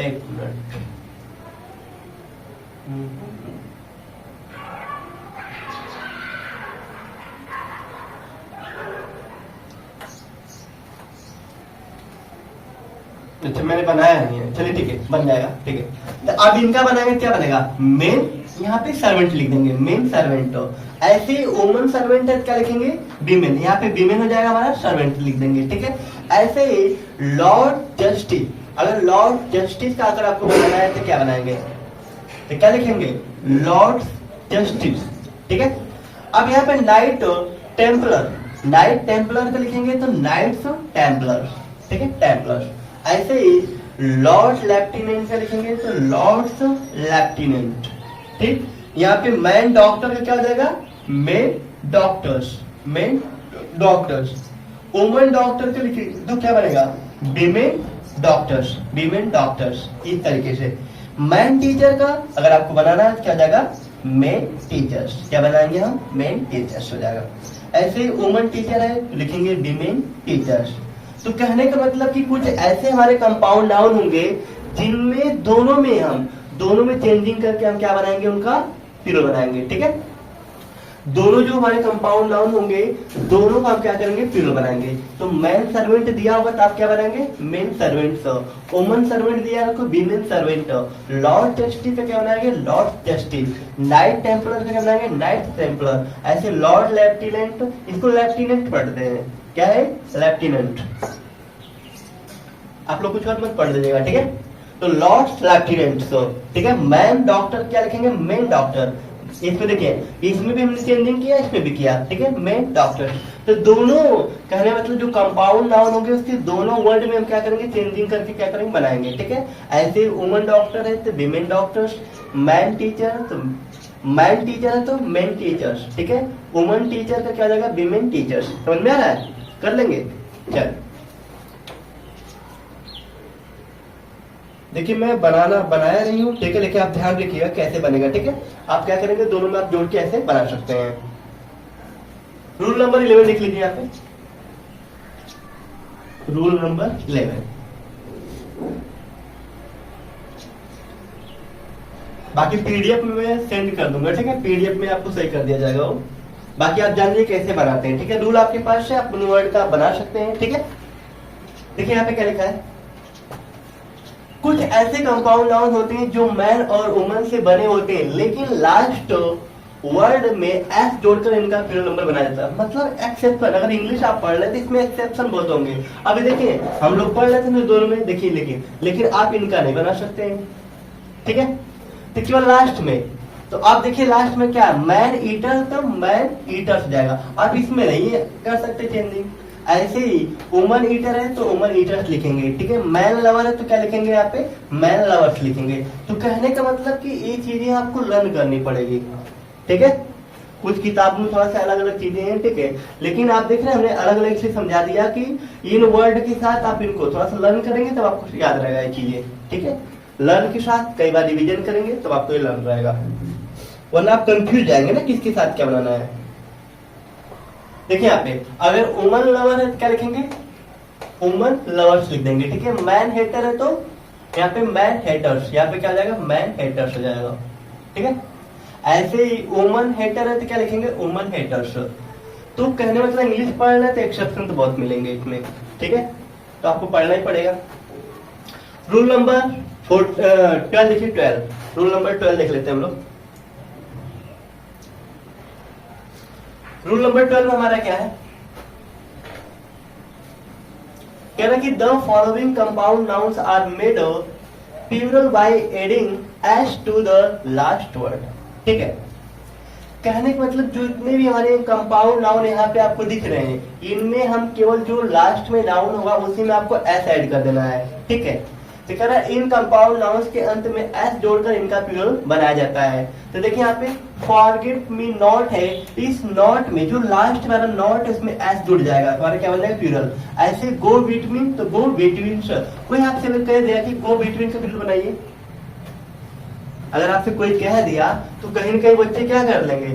अच्छा मैंने बनाया नहीं है, चलिए ठीक है बन जाएगा। ठीक है, तो अब इनका बनाएंगे, क्या बनेगा, मेन, यहाँ पे सर्वेंट लिख देंगे, मेन सर्वेंट। ऐसे वुमन सर्वेंट है क्या लिखेंगे, वीमेन, यहाँ पे वीमेन हो जाएगा हमारा, सर्वेंट लिख देंगे। ठीक है, ऐसे ही लॉर्ड जस्टिस, अगर लॉर्ड जस्टिस का अगर आपको बनाना है तो क्या बनाएंगे, तो क्या लिखेंगे, लॉर्ड जस्टिस। ठीक है, अब यहाँ पे नाइट टेम्पलर, नाइट टेम्पलर का लिखेंगे तो नाइट्स टेम्पलर। ठीक है, टेम्पलर। ऐसे ही लॉर्ड लेफ्टिनेंट का लिखेंगे तो लॉर्ड्स लेफ्टिनेंट। ठीक, यहाँ पे मैन डॉक्टर का क्या हो जाएगा, main doctors, main doctors. Woman doctor का लिखेंगे तो क्या बनेगा, वीमेन डॉक्टर्स, वीमेन डॉक्टर्स। इस तरीके से मैन टीचर का अगर आपको बनाना है क्या हो जाएगा, मेन टीचर्स। क्या बनाएंगे हम, मेन टीचर्स हो जाएगा। ऐसे वुमन टीचर है तो लिखेंगे वीमेन टीचर्स। तो कहने का मतलब कि कुछ ऐसे हमारे कंपाउंड नाउन होंगे जिनमें दोनों में चेंजिंग करके हम क्या बनाएंगे, उनका प्लूरल बनाएंगे। ठीक है, दोनों जो हमारे कंपाउंड नाउन होंगे दोनों को हम क्या करेंगे, प्लूरल बनाएंगे। तो मैन सर्वेंट दिया होगा तो आप क्या बनाएंगे, मेन सर्वेंट्स। वुमन सर्वेंट दिया होगा तो वीमेन सर्वेंट। लॉर्ड जस्टिस का क्या बनाएंगे, लॉर्ड जस्टिस। नाइट टेम्पलर का क्या बनाएंगे, नाइट टेम्पलर। ऐसे लॉर्ड लेफ्टिनेंट, इसको लेफ्टिनेंट पढ़ते हैं, क्या है, लेफ्टिनेंट। आप लोग कुछ और मत पढ़ लीजिएगा। ठीक है, तो लॉर्ड लेफ्टिनेंट। ठीक है, मैन डॉक्टर क्या लिखेंगे, मेन डॉक्टर। इसमें देखिए, इसमें भी हमने चेंजिंग किया, इसमें भी किया। ठीक है, मेन डॉक्टर। तो दोनों कहने मतलब जो कंपाउंड नाउन होंगे उसके दोनों वर्ड में हम क्या करेंगे, चेंजिंग करके क्या करेंगे, बनाएंगे। ठीक है, ऐसे वुमन डॉक्टर है तो वीमेन डॉक्टर्स, मैन टीचर तो मैन टीचर है तो मेन टीचर्स। ठीक है, वुमन टीचर का क्या हो जाएगा, वीमेन टीचर्स। समझ में आ रहा है, कर लेंगे। चल देखिए मैं बनाया नहीं हूँ। ठीक है, लेकिन आप ध्यान रखिएगा कैसे बनेगा। ठीक है, आप क्या करेंगे, दोनों में आप जोड़ के ऐसे बना सकते हैं। रूल नंबर 11 लिख लीजिए यहाँ पे, रूल नंबर 11। बाकी पीडीएफ में मैं सेंड कर दूंगा। ठीक है, पीडीएफ में आपको सही कर दिया जाएगा वो। बाकी आप जान लीजिए कैसे बनाते हैं। ठीक है, रूल आपके पास है, आप वर्ड का बना सकते हैं। ठीक है, देखिए यहाँ पे क्या लिखा है, कुछ ऐसे कंपाउंड नाउन होते हैं जो मैन और वुमन से बने होते हैं लेकिन लास्ट वर्ड में एस जोड़कर इनका प्लूरल नंबर बनाया जाता है। मतलब एक्सेप्शन, अगर इंग्लिश आप पढ़ रहे थे इसमें एक्सेप्शन बहुत होंगे। अभी देखिए हम लोग पढ़ रहे थे दोनों में, देखिए लेकिन आप इनका नहीं बना सकते हैं। ठीक है, तो केवल लास्ट में, तो आप देखिए लास्ट में क्या, मैन ईटर तो मैन ईटर्स जाएगा, आप इसमें नहीं कर सकते चेंजिंग। ऐसे ही वुमन ईटर है तो वुमन ईटर्स लिखेंगे। ठीक है, मैन लवर है तो क्या लिखेंगे, यहाँ पे मैन लवर्स लिखेंगे। तो कहने का मतलब कि ये चीजें आपको लर्न करनी पड़ेगी। ठीक है, कुछ किताब में थोड़ा सा अलग अलग चीजें हैं। ठीक है, लेकिन आप देख रहे हैं हमने अलग अलग से समझा दिया कि इन वर्ड के साथ आप इनको थोड़ा सा लर्न करेंगे तब आपको याद रहेगा ये चीजें। ठीक है, लर्न के साथ कई बार रिविजन करेंगे तब आपको ये लर्न रहेगा, वरना आप कंफ्यूज जाएंगे ना किसके साथ क्या बनाना है। देखिए यहाँ पे अगर वुमन लवर है तो क्या लिखेंगे, वुमन लवर्स लिख देंगे। ठीक है, मैन हेटर है तो यहाँ पे मैन हेटर्स, यहाँ पे क्या हो जाएगा, मैन हेटर्स हो जाएगा। ठीक है, ऐसे ही वुमन हेटर है तो क्या लिखेंगे, वुमन हेटर्स। तो कहने मतलब इंग्लिश पढ़ना है तो एक्सेप्शन तो बहुत मिलेंगे इसमें। ठीक है, तो आपको पढ़ना ही पड़ेगा। रूल नंबर 12 देखिए, 12 रूल नंबर 12 देख लेते हैं हम लोग। रूल नंबर 12 में हमारा क्या है, कह रहा कि the following compound nouns are made plural by adding s to the last word. ठीक है, कहने का मतलब जो इतने भी हमारे कंपाउंड नाउन यहाँ पे आपको दिख रहे हैं इनमें हम केवल जो लास्ट में नाउन होगा उसी में आपको एस ऐड कर देना है। ठीक है, तो कह रहा है इन कंपाउंड नाउन्स के अंत में एस जोड़कर इनका प्लूरल बनाया जाता है। तो देखिए यहाँ पे फॉरगेट मी नॉट है, इस नॉट में जो लास्ट वाला नॉट है उसमें एस जुड़ जाएगा, हमारा क्या बन जाएगा प्लूरल। ऐसे गो बिटवीन, तो गो बिटवीन, कोई आपसे अगर कह दिया कि गो बिटवीन का प्लूरल बनाइए, अगर आपसे कोई कह दिया तो कहीं ना कहीं बच्चे क्या कर लेंगे,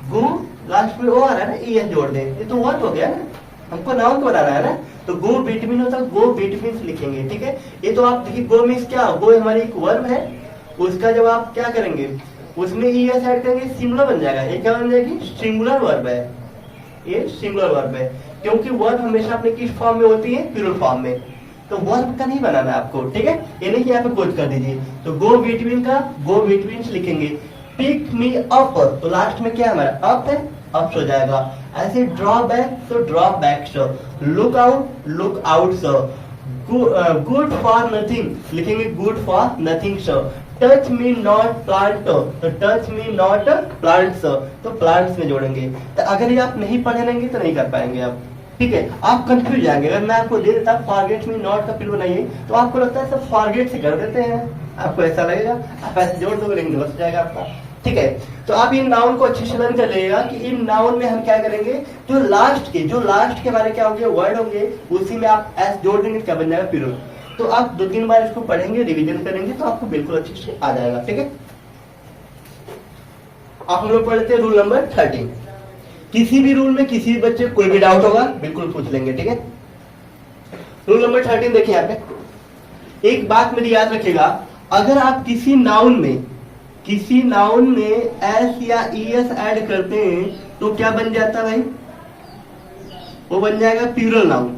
गो लास्ट में ओ आ रहा है ना, ई एस जोड़ दे, ये तो वर्ड हो गया ना, हमको नाउन को बनाना है ना। तो गो बिटवीन होता है, गो बिटवीन लिखेंगे, ठीक है। ये तो आप देखिए गो मीन्स क्या, गो हमारी एक वर्ब है, उसका जब आप क्या करेंगे उसमें ई एस ऐड करेंगे, सिंगुलर बन जाएगा। ये क्या बन जाएगी, सिंगुलर वर्ब है, ये सिंगुलर वर्ब है, क्योंकि वर्ब हमेशा अपने किस फॉर्म में होती है, प्लूरल फॉर्म में। तो वर्ब का नहीं बनाना है आपको, ठीक है, ये नहीं कि यहाँ पे कोच कर दीजिए। तो गो बिटवीन का गो बिटवीन लिखेंगे। पिक मी अप, तो लास्ट में क्या हमारा अप है, अप हो जाएगा। ऐसे ड्रॉ बैक, तो draw back sir. Look out sir. Good for nothing लिखेंगे, good for nothing sir. Touch me not plant, तो touch me not plant sir, तो प्लांट्स में जोड़ेंगे। तो अगर ये आप नहीं पढ़े रहेंगे तो नहीं कर पाएंगे आप, ठीक है, आप कंफ्यूज जाएंगे। अगर मैं आपको दे देता फॉरगेट मी नॉट का प्लूरल बनाइए, तो आपको लगता है सब फॉरगेट से कर देते हैं, आपको ऐसा लगेगा, आप ऐसे जोड़ दोगे लेकिन बस जाएगा आपका, ठीक है। तो आप इन नाउन को अच्छे से लर्न कर लेगा कि इन नाउन में हम क्या करेंगे, जो लास्ट के हमारे क्या होंगे, वर्ड होंगे, उसी में आप एस जोड़ देंगे, क्या बन जाएगा प्लूरल। तो आप 2-3 बार इसको पढ़ेंगे, रिवीजन करेंगे, तो आपको बिल्कुल अच्छे से आ जाएगा, ठीक है। आप हम लोग पढ़ते हैं रूल नंबर 13। किसी भी रूल में किसी भी बच्चे कोई भी डाउट होगा बिल्कुल पूछ लेंगे, ठीक है। रूल नंबर 13 देखिए यहाँ पे एक बात मेरी याद रखिएगा, अगर आप किसी नाउन में एस या ई एस ऐड करते हैं तो क्या बन जाता है भाई, वो बन जाएगा प्लूरल नाउन।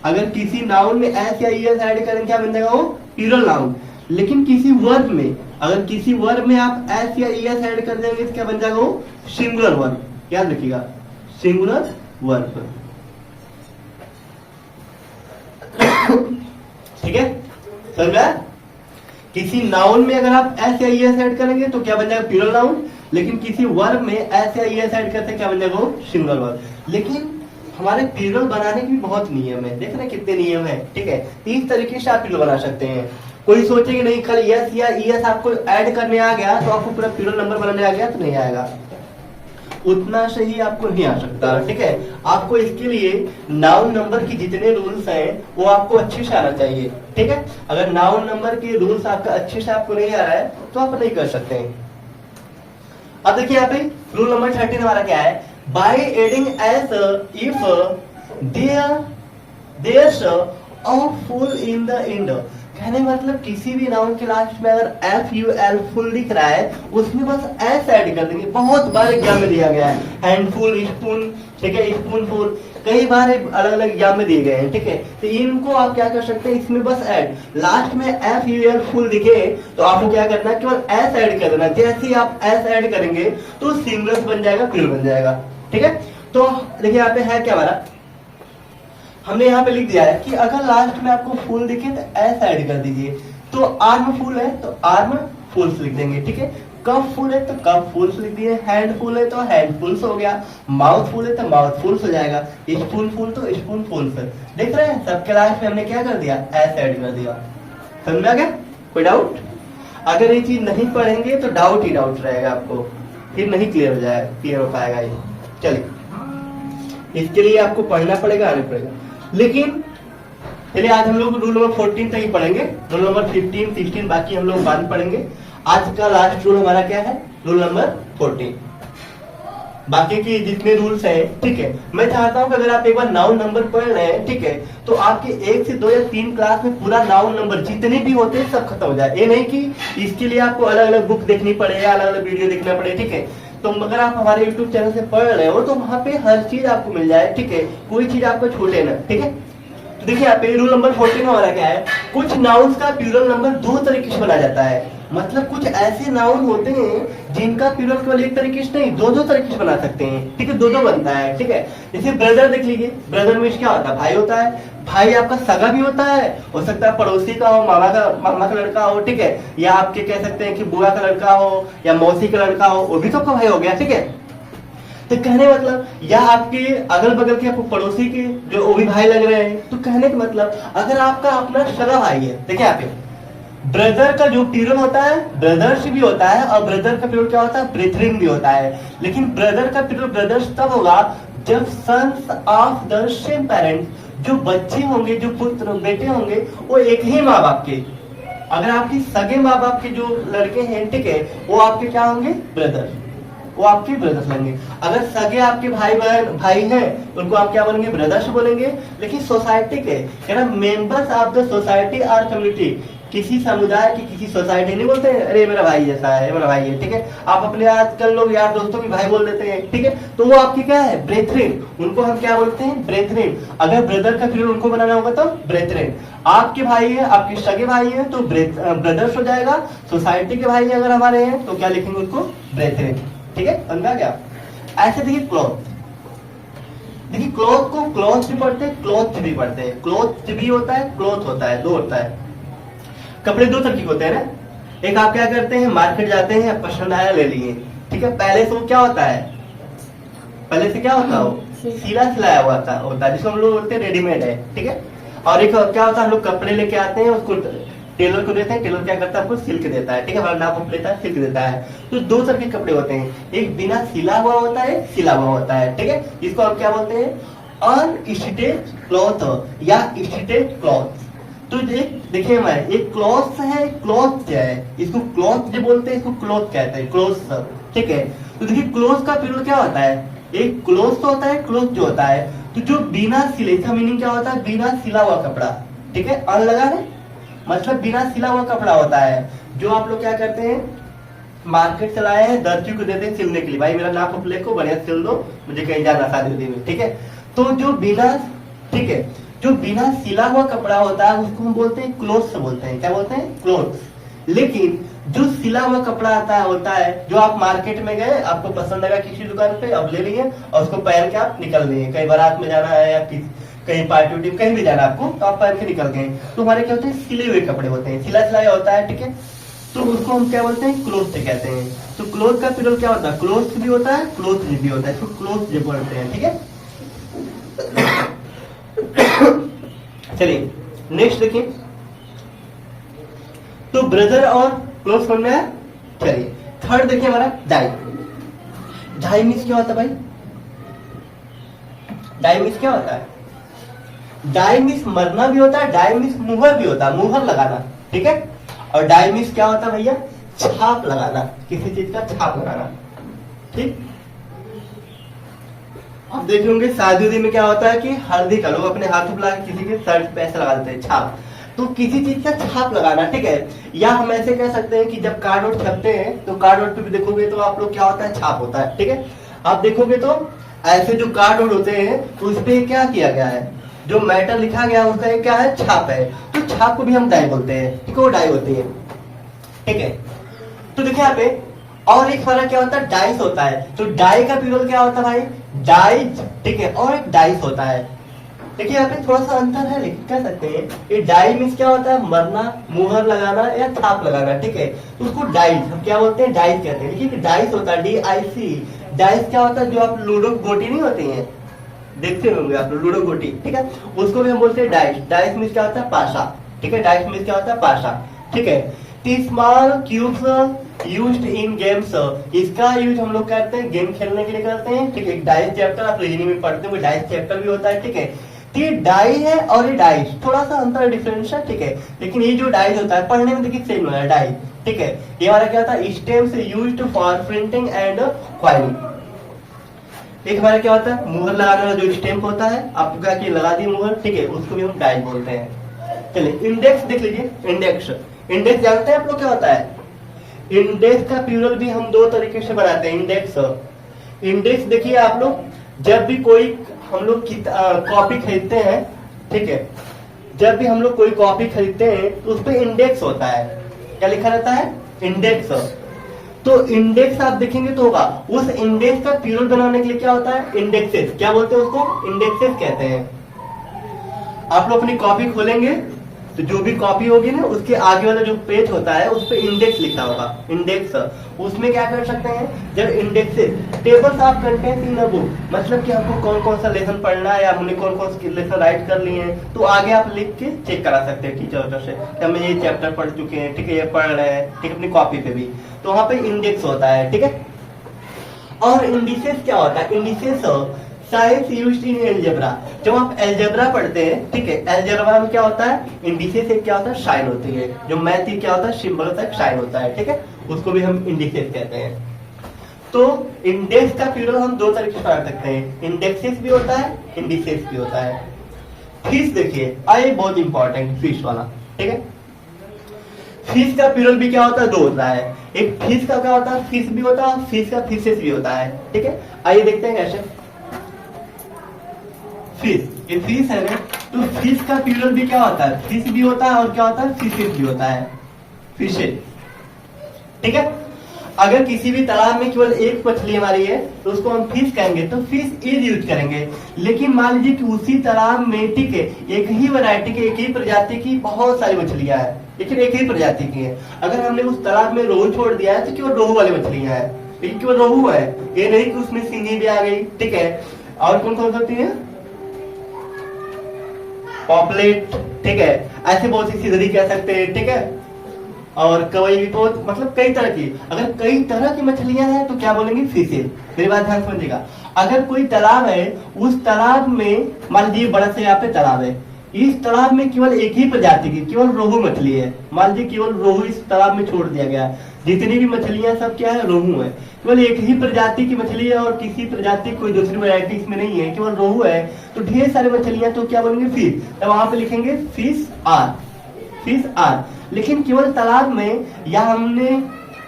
अगर किसी नाउन में एस या ई एस ऐड करें क्या बन जाएगा, वो प्लूरल नाउन। लेकिन किसी वर्ब में, अगर किसी वर्ब में आप एस या ई एस ऐड कर देंगे तो क्या बन जाएगा, वो सिंगुलर वर्ब। याद रखिएगा, सिंगुलर वर्ब, ठीक है, समझ में। किसी नाउन में अगर आप एस या ई एस ऐड करेंगे तो क्या बन जाएगा प्लूरल नाउन, लेकिन किसी वर्ब में एस या ई एस ऐड करते क्या बन जाएगा, वो सिंगुलर वर्ब। लेकिन हमारे प्लूरल बनाने की भी बहुत नियम है, देख रहे कितने नियम है, ठीक है। 30 तरीके से आप प्लूरल बना सकते हैं। कोई सोचेगी नहीं खाली एस या ई एस आपको ऐड करने आ गया तो आपको पूरा प्लूरल नंबर बनाने आ गया, तो नहीं आएगा, उतना सही आपको नहीं आ सकता, ठीक है। आपको इसके लिए नाउन नंबर की जितने रूल्स हैं वो आपको अच्छे से आना चाहिए, ठीक है। अगर नाउन नंबर के रूल्स आपका अच्छे से आपको नहीं आ रहा है तो आप नहीं कर सकते हैं। अब देखिए यहाँ पे रूल नंबर 13 हमारा क्या है, by adding s if there a full in the end. कहने मतलब किसी भी नाउन के लास्ट में अगर एफ यू एल फुल दिख रहा है उसमें बस एस ऐड कर देंगे। बहुत बार एग्जाम में दिया गया है, हैंडफुल, स्पून, ठीक है, स्पून फुल, कई बार अलग अलग एग्जाम में दिए गए हैं, ठीक है। तो इनको आप क्या कर सकते हैं, इसमें बस ऐड, लास्ट में एफ यू एल फुल दिखे तो आपको क्या करना है, केवल एस ऐड कर देना। जैसे ही आप एस ऐड करेंगे तो सिंगल्स बन जाएगा, प्लूरल बन जाएगा, ठीक है। तो देखिए यहाँ पे है क्या हमारा, हमने यहाँ पे लिख दिया है कि अगर लास्ट में आपको फुल दिखे तो एस ऐड कर दीजिए। तो आर्म फुल है तो आर्म फुल्स लिख देंगे, ठीक है। कप फुल है तो कप फुल्स लिख दिए, हैंड फुल है तो हैंड फुल्स हो गया, माउथ फुल है तो माउथ फुल्स हो जाएगा, स्पून फुल तो स्पून फुल्स। देख रहे हैं सबके लास्ट में हमने क्या कर दिया, एस ऐड कर दिया। समझ में आ गया, कोई डाउट? अगर ये चीज नहीं पढ़ेंगे तो डाउट ही डाउट रहेगा आपको, फिर नहीं क्लियर हो पाएगा ये। चलिए, इसके लिए आपको पढ़ना पड़ेगा, आने पड़ेगा। लेकिन चलिए आज हम लोग रूल नंबर 14 तक ही पढ़ेंगे, रूल नंबर 15, 16 बाकी हम लोग बाद में पढ़ेंगे। आज का लास्ट रूल हमारा क्या है, रूल नंबर 14। बाकी की जितने रूल्स हैं, ठीक है, मैं चाहता हूं कि अगर आप एक बार नाउन नंबर पढ़ रहे हैं, ठीक है, तो आपके 1 से 2 या 3 क्लास में पूरा नाउन नंबर जितने भी होते हैं सब खत्म हो जाए। ये नहीं कि इसके लिए आपको अलग अलग बुक देखनी पड़े या अलग अलग वीडियो देखना पड़े, ठीक है। तो अगर आप हमारे YouTube चैनल से पढ़ रहे हो तो वहां पे हर चीज आपको मिल जाए, ठीक है, कोई चीज आपको छूटे ना, ठीक है। तो देखिए यहाँ पे रूल नंबर 14 में हमारा क्या है, कुछ नाउन्स का प्लूरल नंबर 2 तरीके से बना जाता है। मतलब कुछ ऐसे नाउन होते हैं जिनका प्लूरल केवल एक तरीके से नहीं 2-2 तरीके से बना सकते हैं, ठीक है, 2-2 बनता है, ठीक है। जैसे ब्रदर देख लीजिए, ब्रदर में क्या होता है, भाई होता है। भाई आपका सगा भी होता है, हो सकता है पड़ोसी का हो, मामा का लड़का हो, ठीक है, या आपके कह सकते हैं कि बुआ का लड़का हो या मौसी का लड़का हो, वो भी तो आपका भाई हो गया, ठीक है। तो कहने मतलब, या आपके अगल बगल के आपको पड़ोसी के जो वो भी भाई लग रहे हैं, तो कहने का मतलब अगर आपका अपना सगा भाई है, देखिए यहाँ पे ब्रदर का जो प्लूरल होता है ब्रदर्स भी होता है, और ब्रदर का प्लूरल क्या होता है, ब्रेथरिन भी होता है। लेकिन ब्रदर का प्लूरल ब्रदर्स तब होगा जब sons of the same parents, जो बच्चे होंगे, जो पुत्र बेटे होंगे, वो एक ही माँ बाप के। अगर आपकी सगे माँ बाप के जो लड़के हैं, ठीक है, वो आपके क्या होंगे, ब्रदर, वो आपके ब्रदर्स लेंगे। अगर सगे आपके भाई बहन भाई हैं, उनको आप क्या बोलेंगे, ब्रदर्स बोलेंगे। लेकिन सोसाइटी के ना members of the society or community, किसी समुदाय की किसी सोसाइटी नहीं बोलते हैं अरे मेरा भाई जैसा है, मेरा भाई है, ठीक है। आप अपने आजकल लोग यार दोस्तों भी भाई बोल देते हैं, ठीक है, तो वो आपकी क्या है, ब्रेथरिन, उनको हम क्या बोलते हैं, ब्रेथरिन। अगर ब्रदर का फिर उनको बनाना होगा तो ब्रेथरिन। आपके भाई है, आपके सगे भाई है तो ब्रदर्स हो जाएगा। सोसाइटी के भाई अगर हमारे हैं तो क्या लिखेंगे उसको, ब्रेथरिन, ठीक है, समझा क्या। ऐसे देखिए क्लॉथ, देखिए क्लॉथ को क्लॉथ भी पढ़ते हैं, क्लॉथ भी पढ़ते हैं। क्लॉथ भी होता है, क्लॉथ होता है, दो होता है। कपड़े दो तरह के होते हैं ना, एक आप क्या करते हैं, मार्केट जाते हैं, पसंद आया ले लिए, ठीक है, पहले से वो क्या होता है, पहले से क्या होता है, वो सिला सिलाया हुआ होता है, जिसको हम लोग बोलते हैं रेडीमेड है, ठीक है। और एक क्या होता है, हम लोग कपड़े लेके आते हैं, उसको टेलर को देते हैं, टेलर क्या करता है, हमको सिल्क देता है, ठीक है, हमारा नाप लेता है, सिल्क देता है। तो दो तरह के कपड़े होते हैं, एक बिना सिला हुआ होता है, सिला हुआ होता है, ठीक है, इसको हम क्या बोलते हैं, अनस्टिच्ड क्लॉथ या स्टिच्ड क्लॉथ। तो देखिए मैं, एक क्लॉथ है, क्लॉथ क्या है, इसको क्लॉथ जो बोलते हैं, इसको क्लॉथ कहते हैं, क्लॉथ, ठीक है। तो देखिए क्लॉथ का प्लूरल क्या होता है, एक क्लॉथ तो होता है, क्लॉथ जो होता है, तो जो बिना सिले, इसका मीनिंग क्या होता है, बिना सिला हुआ कपड़ा, ठीक है, अन लगा है मतलब बिना सिला हुआ कपड़ा होता है। जो आप लोग क्या करते हैं, मार्केट चलाए हैं, दर्जी को देते हैं सिलने के लिए, भाई मेरा नाप को बढ़िया सिल दो, मुझे कहीं जाना शादी में, ठीक है। तो जो बिना, ठीक है, जो बिना सिला हुआ कपड़ा होता है उसको हम बोलते हैं क्लोथ्स बोलते हैं, क्या बोलते हैं, क्लोथ्स। लेकिन जो सिला हुआ कपड़ा आता है होता है, जो आप मार्केट में गए, आपको पसंद लगा किसी दुकान पे, अब ले लिए और उसको पहन के आप निकल लिए, कहीं बारात में जाना है या कहीं पार्टी उटी कहीं भी जाना आपको, तो आप पहन के निकल गए। तो हमारे क्या होते हैं, सिले हुए कपड़े होते हैं, सिला सिलाया होता है, ठीक है, तो उसको हम क्या बोलते हैं, क्लोथ से कहते हैं। तो क्लोथ का प्लूरल क्या होता है, क्लोथ भी होता है, क्लोथ भी होता है, इसको क्लोथ जो बोलते हैं, ठीक है। चलिए नेक्स्ट देखिए, तो ब्रदर और क्लोथ समझ में आया। चलिए थर्ड देखिए हमारा डाई। डाई मीन्स क्या होता है भाई, डाई मीन्स क्या होता है, डाई मीन्स मरना भी होता है, डाई मीन्स मुहर भी होता है, मुहर लगाना, ठीक है। और डाई मीन्स क्या होता है भैया, छाप लगाना, किसी चीज का छाप लगाना, ठीक। आप देखे होंगे शादी में क्या होता है कि हल्दी का लोग अपने हाथ में लगा किसी के सर पे ऐसा लगा देते हैं, छाप, तो किसी चीज का छाप लगाना, ठीक है। या हम ऐसे कह सकते हैं कि जब कार्ड वोट छपते हैं तो कार्ड वोट पे भी देखोगे तो आप लोग क्या होता है, छाप होता है, ठीक है। आप देखोगे तो ऐसे जो कार्ड वोट होते हैं उस पे क्या किया गया है, जो मैटर लिखा गया उसका एक क्या है, छाप है, तो छाप को भी हम डाई बोलते हैं, ठीक है, वो डाई होती है, ठीक है। तो देखिए यहाँ पे और एक फर्क क्या होता है, डाइस होता है। तो डाई का प्लूरल क्या होता है भाई, डाइज, ठीक है, और एक डाइस होता है। देखिए यहाँ पे थोड़ा सा अंतर है, लेकिन कह सकते हैं ये डाई मीन्स क्या होता है, मरना, मुहर लगाना या छाप लगाना, ठीक है, तो उसको डाइस हम क्या बोलते हैं, डाइस कहते हैं। लेकिन डाइस होता है DIC, डाइस क्या होता है, जो आप लूडो गोटी नहीं होती है, देखते होंगे आप लोग लूडो गोटी, ठीक है, उसको भी हम बोलते हैं डाइस। डाइस मीन्स क्या होता है, पाशा, ठीक है, डाइस मीन्स क्या होता है, पाशा, ठीक है। Small cubes used in games, इसका यूज हम लोग करते हैं गेम खेलने के लिए करते हैं, ठीक है। डाइस चैप्टर आप रीजनिंग में पढ़ते हो, डाइस चैप्टर भी होता है, ठीक है। तो ये डाई है और ये डाइस, थोड़ा सा अंतर डिफरेंस है, ठीक है। लेकिन ये जो डाइस होता है पढ़ने में देखिए सेम है, डाई, ठीक है। ये हमारा क्या होता है, stems used for printing and filing. एक हमारा क्या होता है, मुहर लगाने वाला जो स्टैम्प होता है, आपको क्या कि लगा दी मुहर, ठीक है, उसको भी हम डाई बोलते हैं। चलिए इंडेक्स देख लीजिए, इंडेक्स, इंडेक्स जानते हैं आप लोग क्या होता है, इंडेक्स का प्लूरल भी हम दो तरीके से बनाते हैं, इंडेक्स। इंडेक्स देखिए आप लोग, जब भी कोई हम लोग कॉपी खरीदते हैं, ठीक है, जब भी हम लोग कोई कॉपी खरीदते हैं तो उस पर इंडेक्स होता है, क्या लिखा रहता है, इंडेक्स। तो इंडेक्स आप देखेंगे तो होगा, उस इंडेक्स का प्लूरल बनाने के लिए क्या होता है, इंडेक्सेस, क्या बोलते हैं उसको, इंडेक्सेस कहते हैं। आप लोग अपनी कॉपी खोलेंगे, तो जो भी कॉपी होगी ना उसके आगे वाला जो पेज होता है उस पर इंडेक्स लिखा होगा, इंडेक्स। उसमें क्या कर सकते हैं, जब indexes tables of content in a book, मतलब कि हमको कौन कौन सा लेसन पढ़ना है या हमने कौन कौन से लेसन राइट कर लिए हैं, तो आगे आप लिख के चेक करा सकते हैं टीचर से कि हम ये चैप्टर पढ़ चुके हैं, ठीक है, ये पढ़ रहे हैं, ठीक है, अपनी कॉपी पे भी। तो वहां पे इंडेक्स होता है, ठीक है। और इंडिसेस क्या होता है, indices science used in algebra. जब आप एलजेब्रा पढ़ते हैं, ठीक है, एलजेब्रा में क्या होता है, इंडिसेस एक क्या होता है, साइन होती है। जो मैथ की क्या होता है, सिंबल होता है, साइन होता है, ठीक है, उसको भी हम इंडिसेस कहते हैं। तो इंडेक्स का प्लूरल हम दो तरीके से पढ़ सकते हैं, इंडेक्सेस भी होता है, इंडिसेस भी होता है। फीस देखिए, आई बहुत इंपॉर्टेंट, फीस वाला, ठीक है। फीस का प्लूरल भी क्या होता है, दो होता है। एक फीस का क्या होता है, फीस भी होता है, फीस का फीसेस भी होता है, ठीक है। आइए देखते हैं कैसे। फीस, ये फीस है ना, तो फीस का प्लूरल भी क्या होता है, फीस भी होता है और क्या होता है, फीसेस भी होता है, फिशेस, ठीक है। अगर किसी भी तालाब में केवल एक मछली हमारी है तो उसको हम फिश कहेंगे, तो फिश इज यूज करेंगे। लेकिन मान लीजिए कि उसी तालाब में, ठीक है, एक ही वैरायटी की, एक ही प्रजाति की बहुत सारी मछलियां हैं, लेकिन एक ही प्रजाति की है। अगर हमने उस तालाब में रोहू छोड़ दिया है तो केवल रोहू वाली मछलियां हैं, लेकिन केवल रोहू है, ये नहीं कि उसमें सिंगी भी आ गई, ठीक है। और कौन कौन होती है, पॉपलेट, ठीक है, ऐसे बहुत सी सिधरी कह सकते हैं, ठीक है। और कवई भी बहुत, मतलब कई तरह की, अगर कई तरह की मछलियां हैं तो क्या बोलेंगे, फिशेस। मेरी बात ध्यान समझिएगा। अगर कोई तालाब है, उस तालाब में मान लीजिए बड़ा सा यहाँ पे तालाब है, इस तालाब में केवल एक ही प्रजाति की केवल रोहू मछली है, मान लीजिए केवल रोहू इस तालाब में छोड़ दिया गया है, जितनी भी मछलियां सब क्या है, रोहू है, केवल एक ही प्रजाति की मछली है और किसी प्रजाति कोई दूसरी वैरायटी इसमें नहीं है, केवल रोहू है, तो ढेर सारी मछलियां, तो क्या बोलेंगे, फिश। तो वहां पे लिखेंगे फिश आर, फिश आर। लेकिन केवल तालाब में, या हमने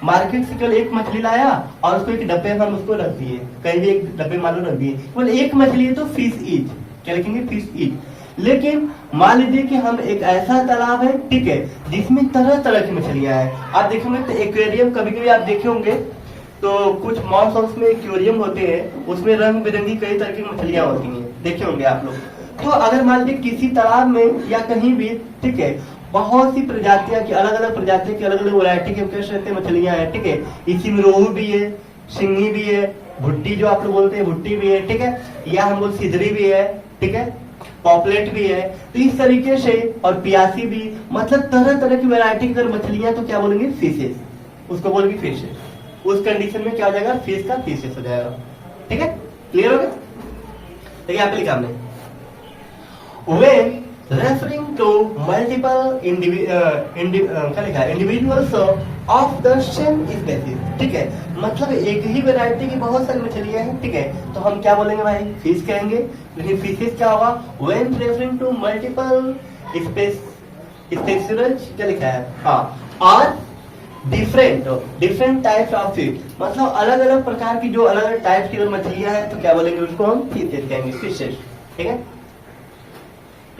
मार्केट से केवल एक मछली लाया और उसको एक डब्बे में हम उसको रख दिए, कहीं भी एक डब्बे मालूम रख दिए, केवल एक मछली है तो फिश इज, क्या लिखेंगे, फिश इज। लेकिन मान लीजिए कि हम एक ऐसा तालाब है, ठीक है, जिसमें तरह तरह की मछलियां हैं। आप देखेंगे तो एक्वेरियम कभी कभी आप देखे होंगे, तो कुछ मॉल हाउस में एक्वेरियम होते हैं, उसमें रंग बिरंगी कई तरह की मछलियां होती हैं, देखे होंगे आप लोग। तो अगर मान लीजिए किसी तालाब में या कहीं भी, ठीक है, बहुत सी प्रजातियां की, अलग अलग प्रजातियों की, अलग अलग वैरायटी के कैसे रहते मछलियां हैं, ठीक है, इसी में रोहू भी है, सिंगी भी है, भुट्टी जो आप लोग बोलते हैं भुट्टी भी है, ठीक है, या हम लोग सिधरी भी है, ठीक है, पॉपलेट भी है। तो इस तरीके से, और पियासी भी, मतलब तरह तरह की वैरायटी की मछलियां, तो क्या बोलेंगे, फिशेस, उसको बोलेंगे फिशेस। उस कंडीशन में क्या हो जाएगा, फिश का फिशेस हो जाएगा, ठीक है, क्लियर हो गया। देखिए यहाँ पे लिखा हमने, when referring to multiple individuals of the same species, ठीक है, मतलब एक ही वैरायटी की बहुत सारी मछलियां हैं, ठीक है, तो हम क्या बोलेंगे भाई, फिश कहेंगे। लेकिन फिशेस क्या होगा, when referring to multiple species, क्या लिखा है, हाँ, और डिफरेंट टाइप्स ऑफ फिश, मतलब अलग अलग प्रकार की जो अलग अलग टाइप्स की मछलियां हैं, तो क्या बोलेंगे, उसको हम फिशेस कहेंगे, फिशेस, ठीक है।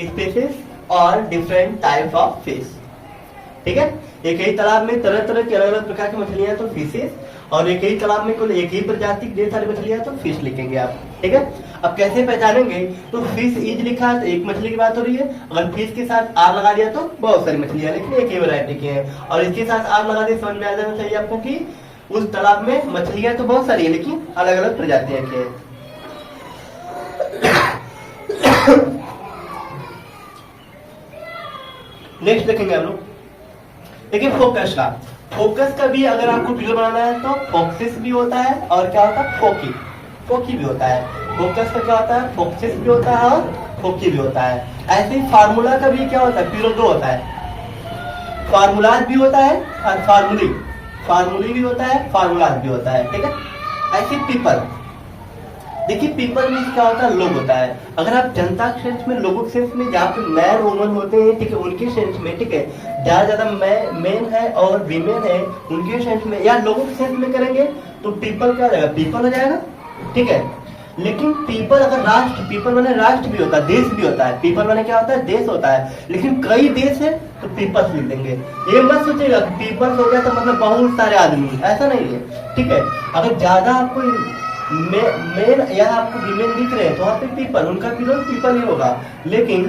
स्पीशीज और डिफरेंट टाइप्स ऑफ फिश, ठीक है। एक ही तालाब में तरह तरह की अलग अलग प्रकार की मछलियां तो फिशेस, और एक ही तालाब में कुल एक ही प्रजाति की ढेर सारी मछलियां तो फिश लिखेंगे आप, ठीक है। अब कैसे पहचानेंगे, तो फिश इज लिखा है तो एक मछली की बात हो रही है, अगर फिश के साथ आर लगा दिया तो बहुत सारी मछलियां, लेकिन एक ही वैरायटी की है, और इसके साथ आर लगा दिया, समझ में आ जाना चाहिए आपको कि उस तालाब में मछलियां तो बहुत सारी है, लेकिन अलग अलग प्रजातियां की है। नेक्स्ट देखेंगे हम लोग, देखिए फोकस का। फोकस का भी अगर आपको वीडियो बनाना है तो फोकसिस भी होता है और क्या होता है, फोकी, फोकी भी होता है। फोकस का क्या होता है, फोकसिस भी होता है और फोकी भी होता है। ऐसे ही फार्मूला का भी क्या होता है, प्लूरल दो होता है, फार्मूलाज भी होता है और फार्मूली भी होता है, फार्मूलाज भी होता है, ठीक है। ऐसे पीपल, देखिए पीपल में क्या होता है, लोग होता है। अगर आप जनता के सेंस में, लोगों के सेंस में, जहाँ पे मैन वुमन होते हैं, ठीक है, उनके सेंस में, ठीक है, ज्यादा मैन है और वीमेन है, उनके सेंस में या लोगों के सेंस में करेंगे तो पीपल क्या हो जाएगा, पीपल हो जाएगा, ठीक है। लेकिन पीपल अगर राष्ट्र, पीपल माने राष्ट्र भी होता है, देश भी होता है, पीपल माने क्या होता है, देश होता है, लेकिन कई देश है तो पीपल्स लिख देंगे। ये मत सोचिएगा पीपल्स हो गया तो मतलब बहुत सारे आदमी, ऐसा नहीं है, ठीक है। अगर ज्यादा आपको मेन या आपको वीमेन दिख रहे हैं तो वहाँ पे पीपल, उनका पीपल ही होगा। लेकिन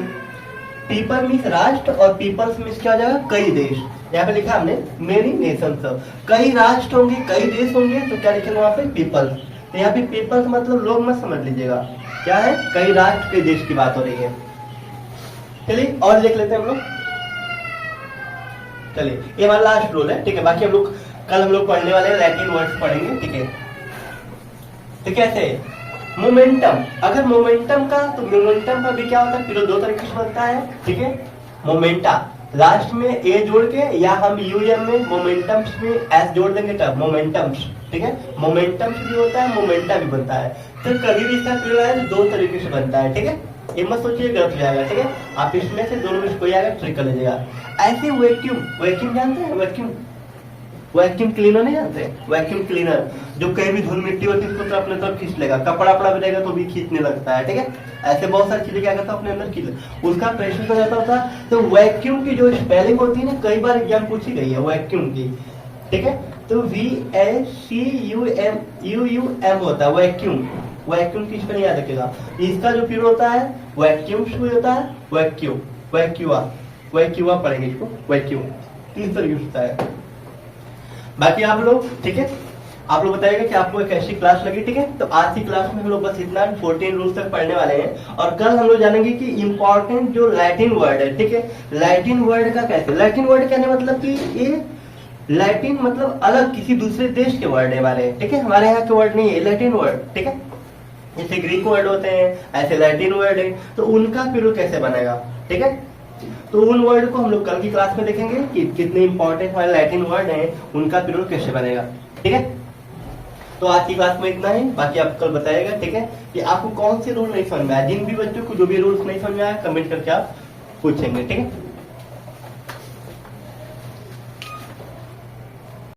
पीपल मीन्स राष्ट्र और पीपल्स मीन्स क्या हो जाएगा, कई देश। यहाँ पे लिखा हमने मेनी नेशंस, कई राष्ट्र होंगे, कई देश होंगे, तो क्या लिखेंगे वहां पे पीपल्स। तो यहाँ पे पीपल्स मतलब लोग मत समझ लीजिएगा, क्या है, कई राष्ट्र कई देश की बात हो रही है। चलिए और लिख लेते हैं हम लोग। चलिए ये हमारा लास्ट रूल है, ठीक है। बाकी हम लोग कल हम लोग पढ़ने वाले लैटिन वर्ड्स पढ़ेंगे, ठीक है। तो कैसे मोमेंटम, अगर मोमेंटम का, तो मोमेंटम का भी क्या होता है, फिर दो तरीके से बनता है, ठीक है। मोमेंटा लास्ट में ए जोड़ के, या हम यूएम में मोमेंटम्स में एस जोड़ देंगे तब मोमेंटम्स, ठीक है। मोमेंटम्स भी होता है, मोमेंटा भी बनता है। तो कभी भी इसका प्लूरल दो तरीके से बनता है, ठीक है। ये मत सोचिए गलत हो जाएगा, ठीक है। आप इसमें से दोनों में कोई आएगा ट्रिक कर लीजिएगा। ऐसे वैक्यूम, वैक्यूम जानते हैं, वैक्यूम, वैक्यूम क्लीनर नहीं जानते, वैक्यूम क्लीनर जो कहीं भी धूल मिट्टी होती है उसको तो अपने तरफ खींच लेगा, कपड़ा वपड़ा भी रहेगा तो भी खींचने लगता है, ठीक है। ऐसे बहुत सारी चीजें क्या करता है अपने अंदर खींच, उसका प्रेशर हो जाता होता है। तो वैक्यूम की जो स्पेलिंग होती है ना, कई बार एग्जाम पूछी गई है वैक्यूम की, ठीक है। तो VACUM होता है वैक्यूम, वैक्यूम की स्पेलिंग याद रखिएगा। इसका जो पीरियड होता है वैक्यूम्स भी होता है, वैक्यूम, वैक्यूआ, वैक्यूआ पढ़ेंगे इसको, वैक्यूम 3 तरीके होता है। बाकी आप लोग, ठीक है, आप लोग बताइएगा कि आपको एक ऐसी क्लास लगी, ठीक है। तो आज की क्लास में हम लोग बस इतना 14 रूल्स तक पढ़ने वाले हैं, और कल हम लोग जानेंगे कि इंपॉर्टेंट जो लैटिन वर्ड है, ठीक है। लैटिन वर्ड का कैसे, लैटिन वर्ड क्या है, मतलब कि ये लैटिन मतलब अलग किसी दूसरे देश के वर्ड है हमारे, ठीक है। हमारे यहाँ के वर्ड नहीं है लैटिन वर्ड, ठीक है। जैसे ग्रीक वर्ड होते हैं ऐसे लैटिन वर्ड है, तो उनका प्लूरल कैसे बनेगा, ठीक है। तो उन वर्ड को हम लोग कल की क्लास में देखेंगे कि कितने इंपॉर्टेंट हमारे लैटिन वर्ड हैं, उनका प्लूरल कैसे बनेगा, ठीक है। तो आज की क्लास में इतना ही, बाकी आप कल बताइएगा, ठीक है, कि आपको कौन से रूल नहीं समझ में आया। जिन भी बच्चों को जो भी रूल्स नहीं समझ में आया कमेंट करके आप पूछेंगे, ठीक है।